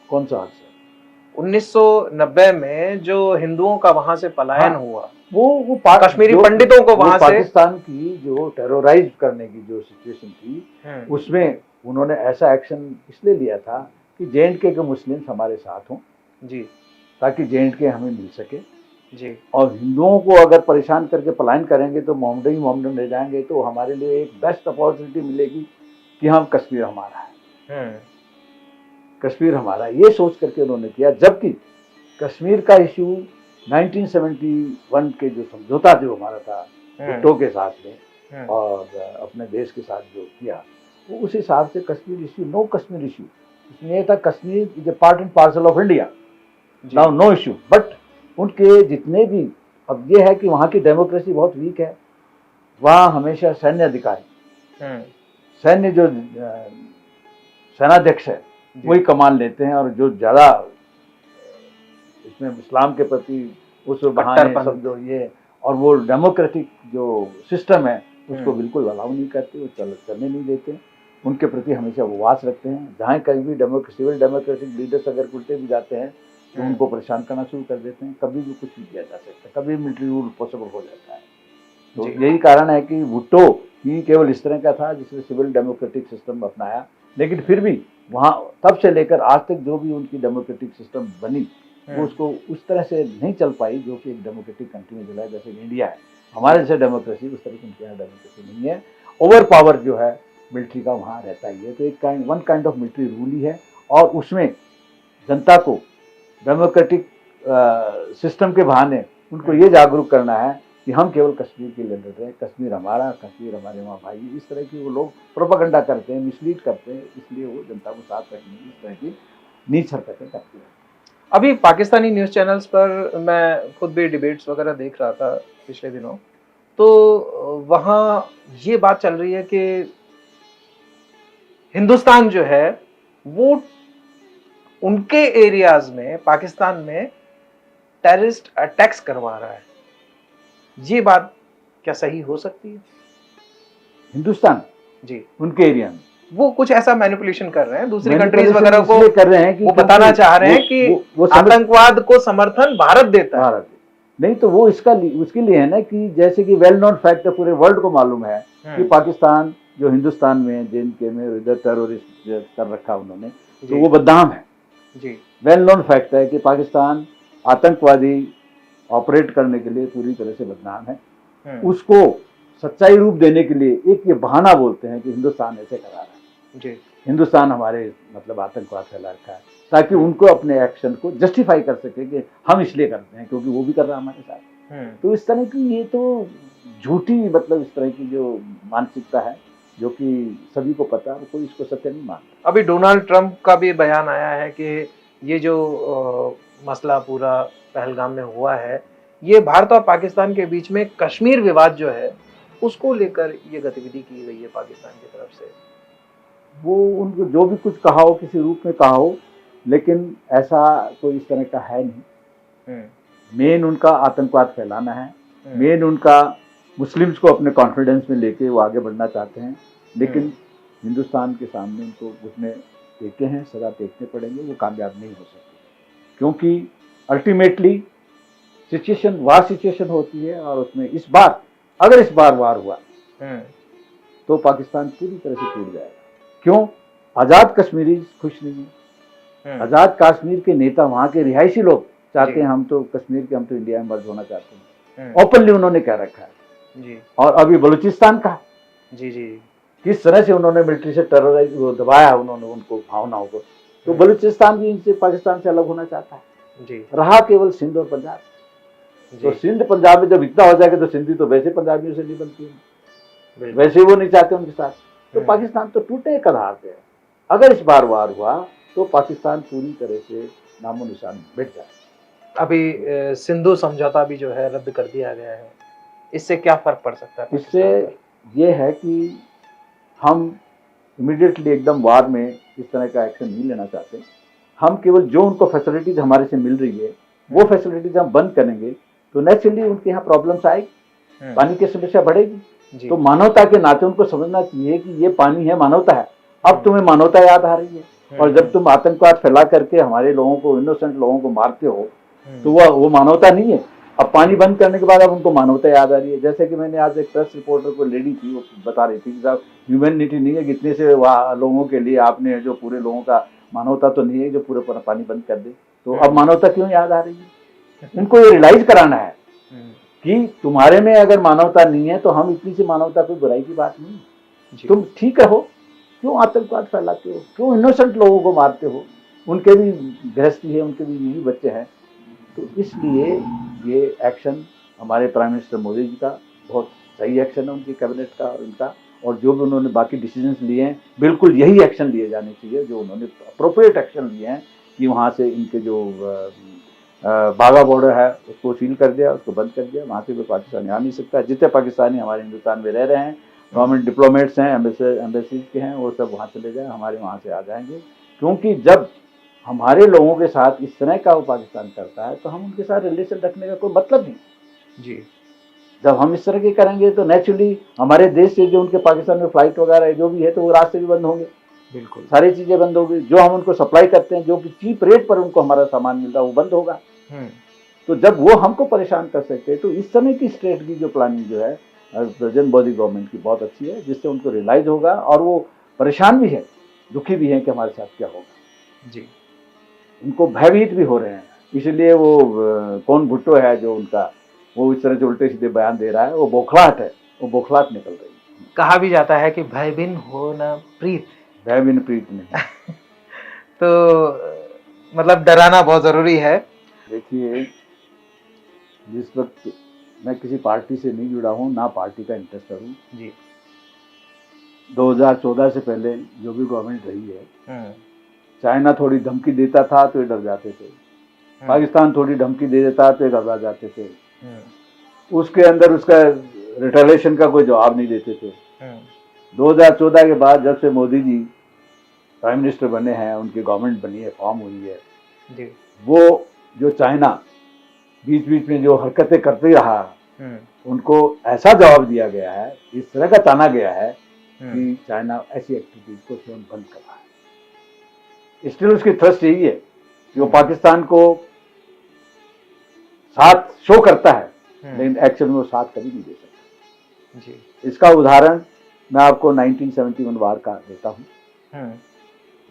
कौन सा हादसा? 1990 में जो हिंदुओं का वहां से पलायन हाँ, हुआ, वो कश्मीरी पंडितों को वहां से पाकिस्तान की जो टेररोराइज करने की जो सिचुएशन थी, उसमें उन्होंने ऐसा एक्शन इसलिए लिया था कि J&K के मुस्लिम्स हमारे साथ हों जी ताकि J&K हमें मिल सके, जी, और हिंदुओं को अगर परेशान करके पलायन करेंगे तो मोहम्मद ही मोहम्मद रह जाएंगे, तो हमारे लिए एक बेस्ट अपॉर्चुनिटी मिलेगी कि हम कश्मीर हमारा है, कश्मीर हमारा, ये सोच करके उन्होंने किया। जबकि कश्मीर का इशू 1971 के जो समझौता जो हमारा था भुट्टो के साथ में और अपने देश के साथ जो किया, वो उस हिसाब से Kashmir issue, no Kashmir issue, इसमें था Kashmir is a part and parcel of India, now no issue. But उनके जितने भी, अब ये है कि वहाँ की डेमोक्रेसी बहुत वीक है, वहाँ हमेशा सैन्य अधिकारी, सैन्य जो सेनाध्यक्ष है वही कमान लेते हैं, और जो ज़्यादा इसमें इस्लाम के प्रति उस बहाने सब जो ये, और वो डेमोक्रेटिक जो सिस्टम है उसको बिल्कुल अलाउ नहीं करते, वो चलने नहीं देते, उनके प्रति हमेशा उपवास रखते हैं। जहाँ कहीं भी सिविल डेमोक्रेटिक लीडर्स अगर उल्टे भी जाते हैं तो उनको परेशान करना शुरू कर देते हैं, कभी भी कुछ नहीं किया जा सकता, कभी मिलिट्री रूल पॉसिबल हो जाता है। तो यही कारण है कि भुट्टो ही केवल इस तरह का था जिसने सिविल डेमोक्रेटिक सिस्टम अपनाया, लेकिन फिर भी वहाँ तब से लेकर आज तक जो भी उनकी डेमोक्रेटिक सिस्टम बनी वो उसको उस तरह से नहीं चल पाई जो कि एक डेमोक्रेटिक कंट्री में चला है, जैसे इंडिया है हमारे जैसे डेमोक्रेसी, उस तरह की उनके यहाँ डेमोक्रेसी नहीं है। ओवर पावर जो है मिलिट्री का वहाँ रहता ही है, तो एक one kind of military rule ही है, और उसमें जनता को डेमोक्रेटिक सिस्टम के बहाने उनको ये जागरूक करना है कि हम केवल कश्मीर के लिए लड़ रहे हैं, कश्मीर हमारा, कश्मीर हमारे वहाँ भाई, इस तरह की वो लोग प्रोपेगेंडा करते हैं, मिसलीड करते हैं, इसलिए वो जनता को साथ रखने की इस तरह की नीच हरकतें करते हैं। अभी पाकिस्तानी न्यूज़ चैनल्स पर मैं खुद भी डिबेट्स वगैरह देख रहा था पिछले दिनों, तो वहाँ ये बात चल रही है कि हिंदुस्तान जो है वो उनके एरियाज में, पाकिस्तान में टेररिस्ट अटैक्स करवा रहा है। ये बात क्या सही हो सकती है? हिंदुस्तान जी, उनके एरिया में वो कुछ ऐसा मैनिपुलेशन कर रहे हैं, दूसरी कंट्रीज वगैरह को कर रहे हैं कि वो बताना चाह रहे हैं कि वो आतंकवाद को समर्थन भारत देता है। भारत नहीं, तो वो उसके लिए है ना कि जैसे कि वेल नोन फैक्ट है, पूरे वर्ल्ड को मालूम है कि पाकिस्तान जो हिंदुस्तान में J&K में इधर टेररिस्ट कर रखा उन्होंने, तो वो बदनाम है जी। वेल नोन फैक्ट है कि पाकिस्तान आतंकवादी ऑपरेट करने के लिए पूरी तरह से बदनाम है। उसको सच्चाई रूप देने के लिए एक ये बहाना बोलते हैं कि हिंदुस्तान ऐसे करा रहा है जी, हिंदुस्तान हमारे मतलब आतंकवाद फैला रखा है, ताकि उनको अपने एक्शन को जस्टिफाई कर सके कि हम इसलिए करते हैं क्योंकि वो भी कर रहा है हमारे साथ। तो इस तरह की ये तो झूठी मतलब इस तरह की जो मानसिकता है जो कि सभी को पता है, कोई इसको सत्य नहीं मानता। अभी डोनाल्ड ट्रंप का भी बयान आया है कि ये जो मसला पूरा पहलगाम में हुआ है, ये भारत और पाकिस्तान के बीच में कश्मीर विवाद जो है उसको लेकर ये गतिविधि की गई है पाकिस्तान की तरफ से। वो उनको जो भी कुछ कहा हो, किसी रूप में कहा हो, लेकिन ऐसा कोई इस तरह का है नहीं। मेन उनका आतंकवाद फैलाना है, मेन उनका मुस्लिम्स को अपने कॉन्फिडेंस में लेके वो आगे बढ़ना चाहते हैं, लेकिन हिंदुस्तान के सामने उनको घुटने टेके हैं, सदा टेकने पड़ेंगे, वो कामयाब नहीं हो सकते, क्योंकि अल्टीमेटली सिचुएशन होती है, और उसमें इस बार अगर इस बार वार हुआ तो पाकिस्तान पूरी तरह से टूट जाएगा। क्यों? आज़ाद कश्मीरी खुश नहीं है, आज़ाद कश्मीर के नेता, वहाँ के रिहायशी लोग चाहते हैं हम तो कश्मीर के, हम तो इंडिया में मर्ज होना चाहते हैं, ओपनली उन्होंने कह रखा है जी। और अभी बलूचिस्तान का जी जी किस तरह से उन्होंने मिलिट्री से टेरराइज दबाया उन्होंने उनको भावनाओं को, तो बलूचिस्तान भी इनसे पाकिस्तान से अलग होना चाहता है जी। रहा केवल सिंध और पंजाब, तो सिंध पंजाब में जब इतना हो जाएगा तो सिंधी तो वैसे पंजाबियों से नहीं बनती है, वैसे वो नहीं चाहते उनके साथ, तो पाकिस्तान तो टूटे कगार पे है। अगर इस बार वार हुआ तो पाकिस्तान पूरी तरह से नामो निशान मिट जाए। अभी सिंधु समझौता भी जो है रद्द कर दिया गया है, इससे क्या फर्क पड़ सकता है? इससे ये है कि हम इमीडिएटली एकदम वार में इस तरह का एक्शन नहीं लेना चाहते, हम केवल जो उनको फैसिलिटीज हमारे से मिल रही है वो फैसिलिटीज हम बंद करेंगे तो नेचुरली उनके यहाँ प्रॉब्लम्स आएगी, पानी की समस्या बढ़ेगी। तो मानवता के नाते उनको समझना चाहिए कि ये पानी है, मानवता है, अब तुम्हें मानवता याद आ रही है, और जब तुम आतंकवाद फैला करके हमारे लोगों को, इनोसेंट लोगों को मारते हो, तो वो मानवता नहीं है। अब पानी बंद करने के बाद अब उनको मानवता याद आ रही है। जैसे कि मैंने आज एक प्रेस रिपोर्टर को, लेडी थी, वो बता रही थी कि साहब ह्यूमैनिटी नहीं है, कितने से लोगों के लिए आपने जो पूरे लोगों का मानवता तो नहीं है जो पूरे पूरा पानी बंद कर दे। तो अब मानवता क्यों याद आ रही है? उनको ये रियलाइज कराना है कि तुम्हारे में अगर मानवता नहीं है तो हम इतनी सी मानवता कोई बुराई की बात नहीं है। तुम ठीक हो, क्यों आतंकवाद फैलाते हो, क्यों इनोसेंट लोगों को मारते हो? उनके भी गृहस्थी है, उनके भी यही बच्चे हैं। तो इसलिए ये एक्शन हमारे प्राइम मिनिस्टर मोदी जी का बहुत सही एक्शन है, उनकी कैबिनेट का और इनका, और जो भी उन्होंने बाकी डिसीजंस लिए हैं बिल्कुल यही एक्शन लिए जाने चाहिए जो उन्होंने अप्रोप्रिएट एक्शन लिए हैं कि वहाँ से इनके जो बाघा बॉर्डर है उसको सील कर दिया, उसको बंद कर दिया, वहाँ से कोई पाकिस्तानी आ नहीं सकता। जितने पाकिस्तानी हमारे हिंदुस्तान में रह रहे हैं, गवर्नमेंट डिप्लोमेट्स हैं, एम्बेसीज के हैं, वो सब वहाँ चले जाए, हमारे वहाँ से आ जाएंगे। क्योंकि जब हमारे लोगों के साथ इस तरह का वो पाकिस्तान करता है तो हम उनके साथ रिलेशन रखने का कोई मतलब नहीं जी। जब हम इस तरह के करेंगे तो नेचुरली हमारे देश से जो उनके पाकिस्तान में फ्लाइट वगैरह जो भी है तो वो रास्ते भी बंद होंगे, बिल्कुल सारी चीजें बंद होगी। जो हम उनको सप्लाई करते हैं, जो कि चीप रेट पर उनको हमारा सामान मिलता है, वो बंद होगा। तो जब वो हमको परेशान कर सकते हैं, तो इस समय की स्ट्रेटजी जो प्लानिंग जो है प्रेजेंट मोदी गवर्नमेंट की बहुत अच्छी है, जिससे उनको रियलाइज होगा और वो परेशान भी है, दुखी भी है कि हमारे साथ क्या होगा जी। उनको भयभीत भी हो रहे हैं। इसलिए वो कौन भुट्टो है जो उनका वो इस तरह से उल्टे सीधे बयान दे रहा है, वो बौखलाहट है, वो बौखलाहट निकल रही है। कहा भी जाता है कि भय बिन हो न प्रीत, भय बिन प्रीत नहीं। तो मतलब डराना बहुत जरूरी है। देखिए, जिस वक्त मैं किसी पार्टी से नहीं जुड़ा हूँ, ना पार्टी का इंटरेस्टर हूँ जी। 2014 से पहले जो भी गवर्नमेंट रही है, चाइना थोड़ी धमकी देता था तो ये डर जाते थे, पाकिस्तान थोड़ी धमकी दे देता तो ये घबरा जाते थे, उसके अंदर उसका रिटेलिएशन का कोई जवाब नहीं देते थे। 2014 के बाद जब से मोदी जी प्राइम मिनिस्टर बने हैं, उनकी गवर्नमेंट बनी है, फॉर्म हुई है जी, वो जो चाइना बीच बीच में जो हरकतें करते रहा, उनको ऐसा जवाब दिया गया है, इस तरह का ताना गया है कि चाइना ऐसी एक्टिविटीज को स्वयं बंद कर रहा है। स्टिल उसकी थ्रस्ट यही है कि वो पाकिस्तान को साथ शो करता है, लेकिन एक्शन में वो साथ कभी नहीं दे सकता जी। इसका उदाहरण मैं आपको 1971 वार का देता हूँ।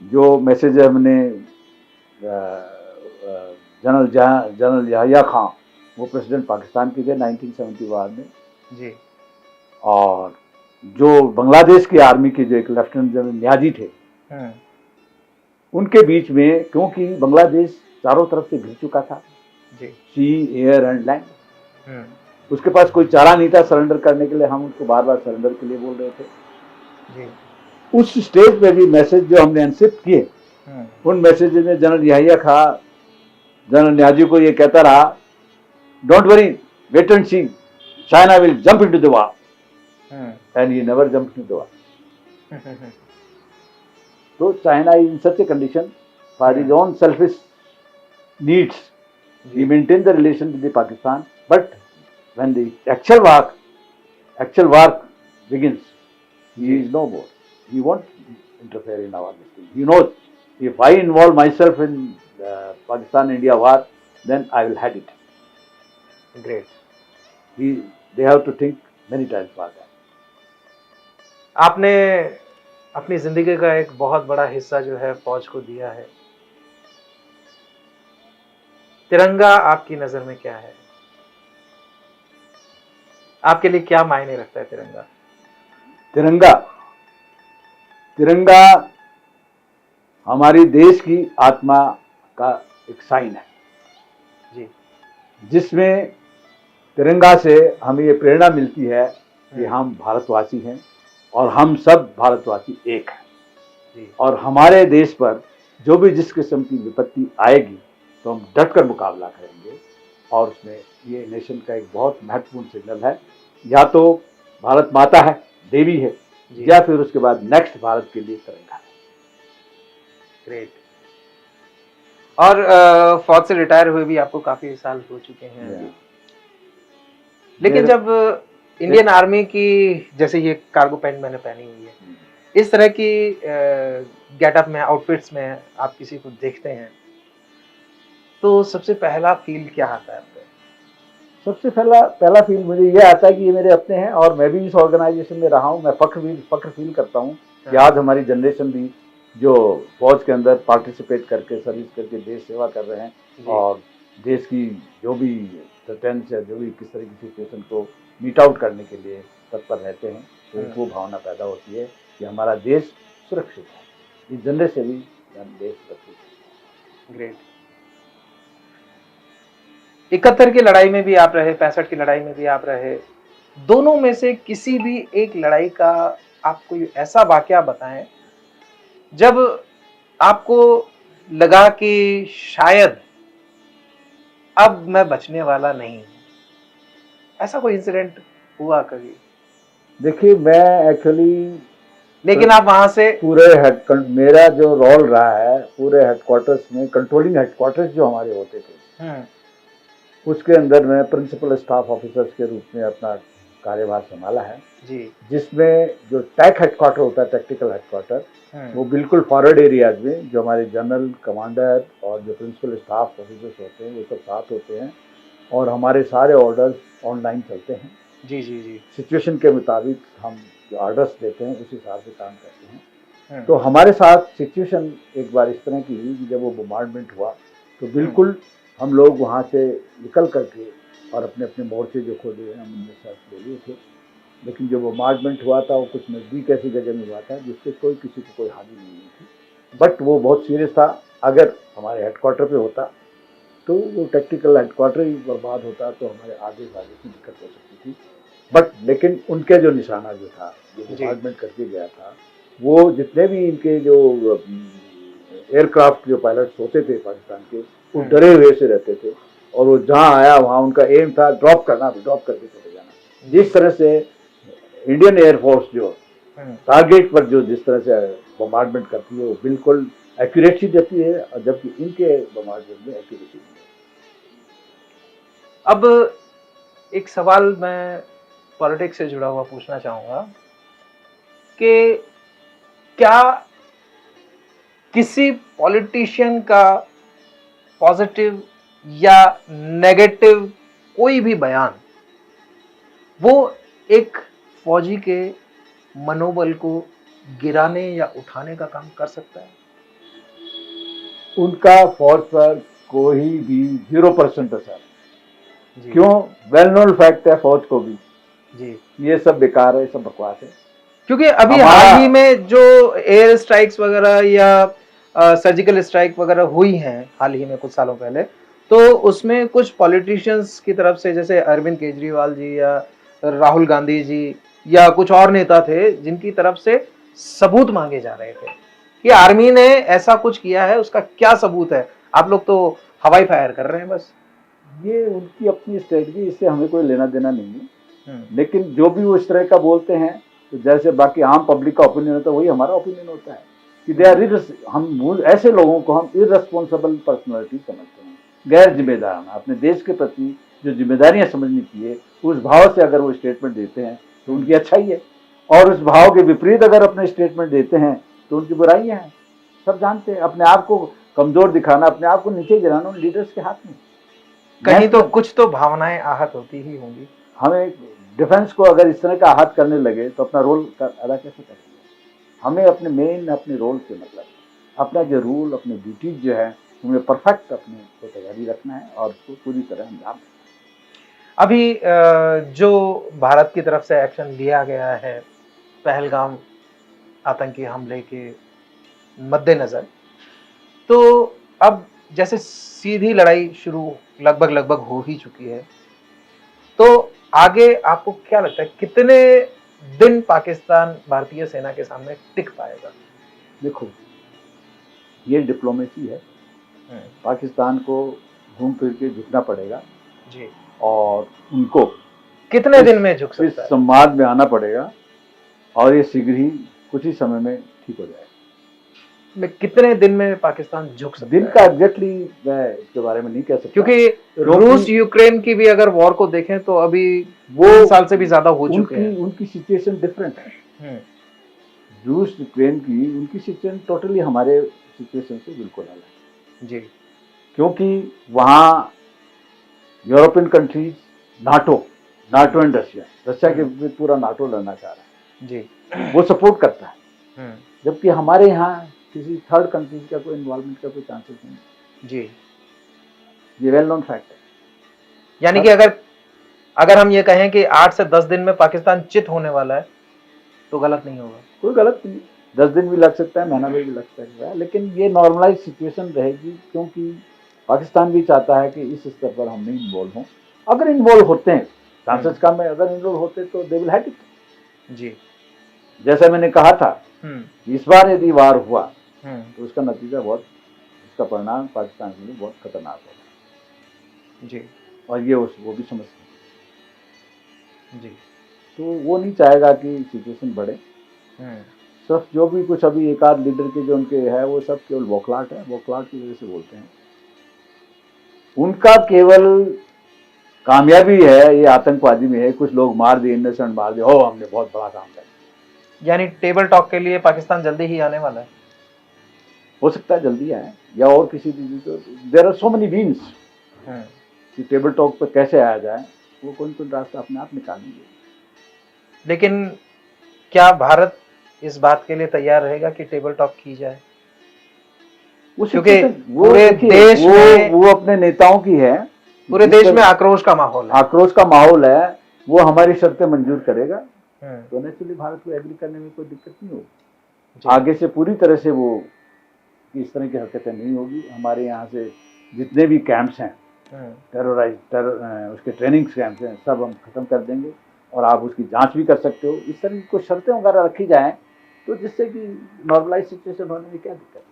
जो मैसेज हमने जनरल याहिया खान, वो प्रेसिडेंट पाकिस्तान के थे 1970 वार में जी। और जो बांग्लादेश की आर्मी के जो एक लेफ्टिनेंट जनरल न्याजी थे, उनके बीच में, क्योंकि बांग्लादेश चारों तरफ से घिर चुका था, सी, एयर एंड लैंड, उसके पास कोई चारा नहीं था सरेंडर करने के लिए। हम उसको बार बार सरेंडर के लिए बोल रहे थे जी। उस स्टेज पे भी मैसेज जो हमने अनसिप्ट किए, उन मैसेज में जनरल याहिया खान जनरल न्याजी को ये कहता रहा, don't worry, wait and see, China will jump into the war, and he never jumped into the war. तो China is in such a condition for his own selfish needs, he maintained the relation with the Pakistan, but when the actual war begins, he is no more. He won't interfere in our thing. He knows if I involve myself in Pakistan-India war, then I will head it. Great. They have to think many times for that. आपने अपनी जिंदगी का एक बहुत बड़ा हिस्सा जो है फौज को दिया है। तिरंगा आपकी नजर में क्या है? आपके लिए क्या मायने रखता है तिरंगा? तिरंगा हमारी देश की आत्मा का एक साइन है जी, जिसमें तिरंगा से हमें ये प्रेरणा मिलती है कि हम भारतवासी हैं और हम सब भारतवासी एक हैं जी। और हमारे देश पर जो भी जिस किस्म की विपत्ति आएगी तो हम डट कर मुकाबला करेंगे। और उसमें ये नेशन का एक बहुत महत्वपूर्ण सिग्नल है, या तो भारत माता है, देवी है, या फिर उसके बाद नेक्स्ट भारत के लिए तिरंगा है। ग्रेट। और फौज से रिटायर हुए भी आपको काफी साल हो चुके हैं, लेकिन जब इंडियन आर्मी की, जैसे ये कार्गो पैंट मैंने पहनी हुई है, इस तरह की गेटअप में, आउटफिट्स में आप किसी को देखते हैं तो सबसे पहला फील क्या आता है आपको? सबसे पहला पहला फील मुझे ये आता है कि ये मेरे अपने हैं और मैं भी इस ऑर्गेनाइजेशन में रहा हूँ। मैं फख्र फील करता हूँ कि आज हमारी जनरेशन भी जो फौज के अंदर पार्टिसिपेट करके सर्विस करके देश सेवा कर रहे हैं और देश की जो भी थ्रेट्स या जो भी किस तरह की सिचुएशन को मीट आउट करने के लिए तत्पर रहते हैं, तो वो भावना पैदा होती है कि हमारा देश सुरक्षित है, इस झंडे से भी देश सुरक्षित है। ग्रेट। 71 की लड़ाई में भी आप रहे, 65 की लड़ाई में भी आप रहे, दोनों में से किसी भी एक लड़ाई का आप कोई ऐसा वाकया बताएं जब आपको लगा कि शायद अब मैं बचने वाला नहीं हूं, ऐसा कोई इंसिडेंट हुआ कभी? देखिए, मैं एक्चुअली लेकिन आप वहां से पूरे मेरा जो रोल रहा है पूरे हेडक्वार्टर्स में, कंट्रोलिंग हेडक्वार्टर्स जो हमारे होते थे, उसके अंदर मैं प्रिंसिपल स्टाफ ऑफिसर्स के रूप में अपना कार्यभार संभाला है जी, जिसमें जो टैक हेडक्वार्टर होता है, टैक्टिकल हेडक्वार्टर, वो बिल्कुल फॉरवर्ड एरियाज में जो हमारे जनरल कमांडर और जो प्रिंसिपल स्टाफ ऑफिसर्स होते हैं वो सब साथ होते हैं और हमारे सारे ऑर्डर्स ऑनलाइन चलते हैं। जी जी जी। सिचुएशन के मुताबिक हम जो ऑर्डर्स देते हैं उस हिसाब से काम करते हैं। तो हमारे साथ सिचुएशन एक बार इस तरह की हुई कि जब वो बोमार्डमेंट हुआ तो बिल्कुल हम लोग वहाँ से निकल करके और अपने अपने मोर्चे जो खोले हैं हम उनमें साथ ले लिए थे, लेकिन जो बोमार्डमेंट हुआ था वो कुछ नज़दीक ऐसी जगह में हुआ था जिससे किसी को कोई हानि नहीं हुई थी, बट वो बहुत सीरियस था। अगर हमारे हेडक्वार्टर पे होता तो वो टैक्टिकल हेडक्वार्टर ही बर्बाद होता तो हमारे आगे की दिक्कत हो सकती थी। बट लेकिन उनके जो निशाना जो था, जो बोमार्डमेंट करके गया था, वो जितने भी इनके जो एयरक्राफ्ट जो पायलट्स होते थे पाकिस्तान के, वो डरे हुए से रहते थे और वो जहाँ आया वहाँ उनका एम था ड्रॉप करना, ड्रॉप करके चले जाना। जिस तरह से इंडियन एयरफोर्स जो टारगेट पर जो जिस तरह से बोमार्डमेंट करती है वो बिल्कुल एक्यूरेसी देती है, और जबकि इनके बोमार्डमेंट में एक्यूरेसी नहीं है। अब एक सवाल मैं पॉलिटिक्स से जुड़ा हुआ पूछना चाहूंगा कि क्या किसी पॉलिटिशियन का पॉजिटिव या नेगेटिव कोई भी बयान वो एक फौजी के मनोबल को गिराने या उठाने का काम कर सकता है? उनका फौज पर कोई भी 0% असर, क्यों? वेल नोन फैक्ट है फौज को भी जी ये सब बेकार है, सब बकवास है। क्योंकि अभी हाल ही में जो एयर स्ट्राइक्स वगैरह या सर्जिकल स्ट्राइक वगैरह हुई हैं हाल ही में कुछ सालों पहले, तो उसमें कुछ पॉलिटिशियंस की तरफ से जैसे अरविंद केजरीवाल जी या राहुल गांधी जी या कुछ और नेता थे जिनकी तरफ से सबूत मांगे जा रहे थे कि आर्मी ने ऐसा कुछ किया है, उसका क्या सबूत है? आप लोग तो हवाई फायर कर रहे हैं बस। ये उनकी अपनी स्ट्रेटजी, इससे हमें कोई लेना देना नहीं है। लेकिन जो भी वो इस तरह का बोलते हैं तो जैसे बाकी आम पब्लिक का ओपिनियन होता है वही हमारा ओपिनियन होता है कि दे आर हम ऐसे लोगों को हम इररेस्पॉन्सिबल पर्सनालिटी समझते हैं, गैर जिम्मेदार। अपने देश के प्रति जो जिम्मेदारियां समझनी चाहिए उस भाव से अगर वो स्टेटमेंट देते हैं तो उनकी अच्छाई है, और उस भाव के विपरीत अगर अपने स्टेटमेंट देते हैं तो उनकी बुराइयां हैं। सब जानते हैं, अपने आप को कमजोर दिखाना, अपने आप को नीचे गिराना उन लीडर्स के हाथ में। कहीं तो कुछ तो भावनाएं आहत होती ही होंगी। हमें डिफेंस को अगर इस तरह का आहत करने लगे तो अपना रोल अदा कैसे करेंगे? हमें अपने रोल से मतलब, अपना जो रूल, अपने ड्यूटीज जो है उनमें परफेक्ट अपने को तैयारी रखना है और उसको पूरी तरह अंजाम देना। अभी जो भारत की तरफ से एक्शन लिया गया है पहलगाम आतंकी हमले के मद्देनजर, तो अब जैसे सीधी लड़ाई शुरू लगभग हो ही चुकी है, तो आगे आपको क्या लगता है कितने दिन पाकिस्तान भारतीय सेना के सामने टिक पाएगा? देखो, ये डिप्लोमेसी है, पाकिस्तान को घूम फिर के झुकना पड़ेगा जी, और उनको कितने दिन में झुक सकता है? इस संवाद में आना पड़ेगा और ये शीघ्र ही कुछ ही समय में ठीक हो जाएगा। में कितने दिन में पाकिस्तान झुक सकता है? दिन का एग्जैक्टली मैं इसके बारे में नहीं कह सकता, क्योंकि रूस यूक्रेन की भी अगर वॉर को देखें तो अभी वो साल से भी ज्यादा हो चुके हैं। उनकी सिचुएशन डिफरेंट है। रूस यूक्रेन की उनकी सिचुएशन टोटली हमारे सिचुएशन से बिल्कुल अलग है। जी क्योंकि वहाँ European countries NATO and Russia के विरुद्ध पूरा नाटो लड़ना चाह रहा जी है, वो सपोर्ट करता है। हम्म, जबकि हमारे यहाँ किसी थर्ड कंट्री का कोई इन्वॉल्वमेंट का कोई चांसेस नहीं है। जी। ये वेल नोन फैक्ट है। यानी कि अगर हम ये कहें कि 8 से 10 दिन में पाकिस्तान चित होने वाला है तो गलत नहीं होगा। कोई गलत नहीं, 10 दिन भी लग सकता है, महीना भी लग सकता है, लेकिन ये नॉर्मलाइज सिचुएशन रहेगी। क्योंकि पाकिस्तान भी चाहता है कि इस स्तर पर हम नहीं इन्वॉल्व हों। अगर इन्वॉल्व होते हैं चांसेस कम है, अगर इन्वॉल्व होते तो दे विल हैव इट। जी जैसा मैंने कहा था, इस बार यदि वार हुआ तो उसका नतीजा उसका परिणाम पाकिस्तान के लिए बहुत खतरनाक होगा जी। और ये वो भी समझते हैं जी। तो वो नहीं चाहेगा कि सिचुएशन बढ़े। सिर्फ जो भी कुछ अभी एक आध लीडर के जो उनके है वो सब केवल बौखलाहट है, बौखलाहट की वजह से बोलते हैं। उनका केवल कामयाबी है ये आतंकवादी में है, कुछ लोग मार दिए, इनोसेंट मार दिए, हमने बहुत बड़ा काम किया। यानी टेबल टॉक के लिए पाकिस्तान जल्दी ही आने वाला है। हो सकता है जल्दी आए या और किसी there are so many means कि टेबल टॉक पर कैसे आया जाए, वो कोई रास्ता अपने आप निकालेंगे। लेकिन क्या भारत इस बात के लिए तैयार रहेगा कि टेबल टॉक की जाए? क्योंकि पूरे देश में वो अपने नेताओं की है, पूरे देश में आक्रोश का माहौल है, वो हमारी शर्तें मंजूर करेगा तो नेचुरली भारत को एग्री करने में कोई दिक्कत नहीं होगी। आगे से पूरी तरह से वो इस तरह की हरकतें नहीं होगी। हमारे यहाँ से जितने भी कैंप्स हैं उसके ट्रेनिंग कैंप्स हैं सब हम खत्म कर देंगे और आप उसकी जांच भी कर सकते हो। इस तरह की कुछ शर्तें वगैरह रखी जाएं तो जिससे कि नॉर्मलाइज सिचुएशन होने में क्या दिक्कत है।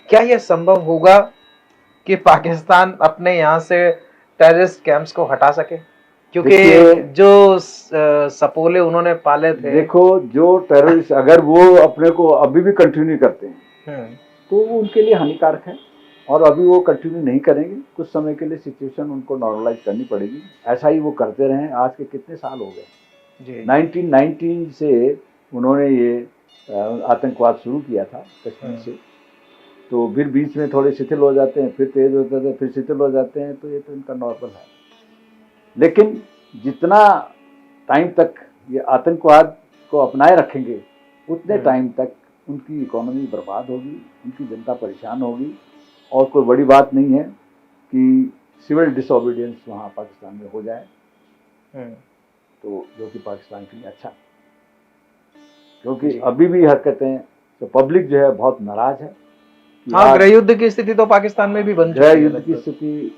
क्या यह संभव होगा कि पाकिस्तान अपने यहाँ से टेररिस्ट कैंप्स को हटा सके? क्योंकि जो सपोले उन्होंने पाले थे, देखो जो टेररिस्ट अगर वो अपने को अभी भी कंटिन्यू करते हैं तो वो उनके लिए हानिकारक है और अभी वो कंटिन्यू नहीं करेंगे। कुछ समय के लिए सिचुएशन उनको नॉर्मलाइज करनी पड़ेगी। ऐसा ही वो करते रहे। आज के कितने साल हो गए, 1919 से उन्होंने ये आतंकवाद शुरू किया था कश्मीर से। तो फिर बीच में थोड़े शिथिल हो जाते हैं, फिर तेज होते थे, फिर शिथिल हो जाते हैं, तो ये तो इनका नॉर्मल है। लेकिन जितना टाइम तक ये आतंकवाद को अपनाए रखेंगे उतने टाइम तक उनकी इकोनॉमी बर्बाद होगी, उनकी जनता परेशान होगी। और कोई बड़ी बात नहीं है कि सिविल डिसोबीडियंस वहाँ पाकिस्तान में हो जाए तो जो कि पाकिस्तान के लिए अच्छा, क्योंकि अभी भी हरकतें तो पब्लिक जो है बहुत नाराज है। हाँ, गृह युद्ध की स्थिति तो पाकिस्तान में भी बन चुकी है। गृह युद्ध की स्थिति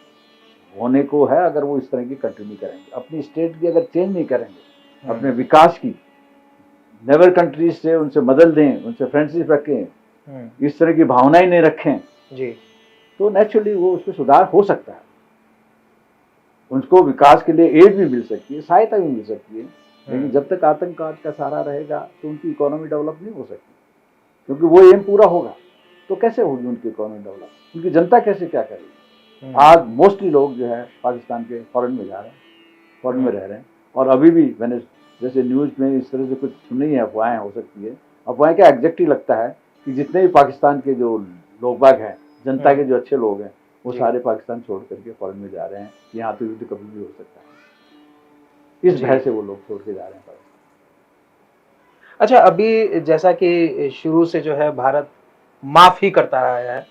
होने को है अगर वो इस तरह की कंटिन्यू करेंगे। अपनी स्टेट की अगर चेंज नहीं करेंगे, अपने विकास की नेबर कंट्रीज से उनसे मदद दें, उनसे फ्रेंडशिप रखें, इस तरह की भावनाएं नहीं रखें जी, तो नेचुरली वो उसमें सुधार हो सकता है। उनको विकास के लिए एड भी मिल सकती है, सहायता भी मिल सकती है। लेकिन जब तक आतंकवाद का सहारा रहेगा तो उनकी इकोनॉमी डेवलप नहीं हो सकती, क्योंकि वो एम पूरा होगा तो कैसे होगी उनकी इकोनॉमी डेवलप, उनकी जनता कैसे क्या करेगी। आज मोस्टली लोग जो है पाकिस्तान के फॉरेन में जा रहे हैं, फॉरेन में रह रहे हैं। और अभी भी मैंने जैसे न्यूज़ में इस तरह से कुछ सुनी है, अफवाहें हो सकती है। अफवाहें क्या, एग्जैक्टली लगता है कि जितने भी पाकिस्तान के जो लोग बाग हैं, जनता के जो अच्छे लोग हैं, वो सारे पाकिस्तान छोड़ करके फॉरेन में जा रहे हैं। यहाँ तो युद्ध कभी भी हो सकता है, इस भय से वो लोग छोड़ के जा रहे हैं पाकिस्तान। अच्छा, अभी जैसा कि शुरू से जो है भारत माफ ही करता आया है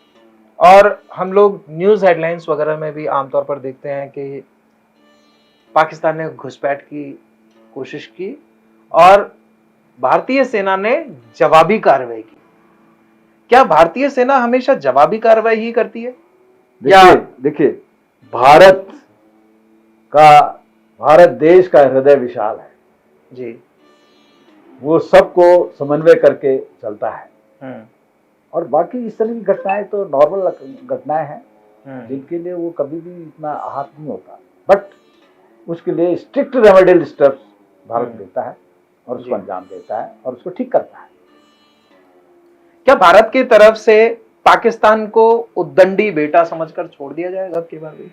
और हम लोग न्यूज़ हेडलाइंस वगैरह में भी आमतौर पर देखते हैं कि पाकिस्तान ने घुसपैठ की कोशिश की और भारतीय सेना ने जवाबी कार्रवाई की। क्या भारतीय सेना हमेशा जवाबी कार्रवाई ही करती है? देखिए भारत देश का हृदय विशाल है जी, वो सबको समन्वय करके चलता है। और बाकी इस तरह की घटनाएं तो नॉर्मल घटनाएं हैं जिनके लिए वो कभी भी इतना आहत नहीं होता, बट उसके लिए स्ट्रिक्ट रेमेडियल स्टेप्स भारत लेता है और उसको अंजाम देता है और उसको ठीक करता है। क्या भारत की तरफ से पाकिस्तान को उद्दंडी बेटा समझकर छोड़ दिया जाएगा अब की बार भी?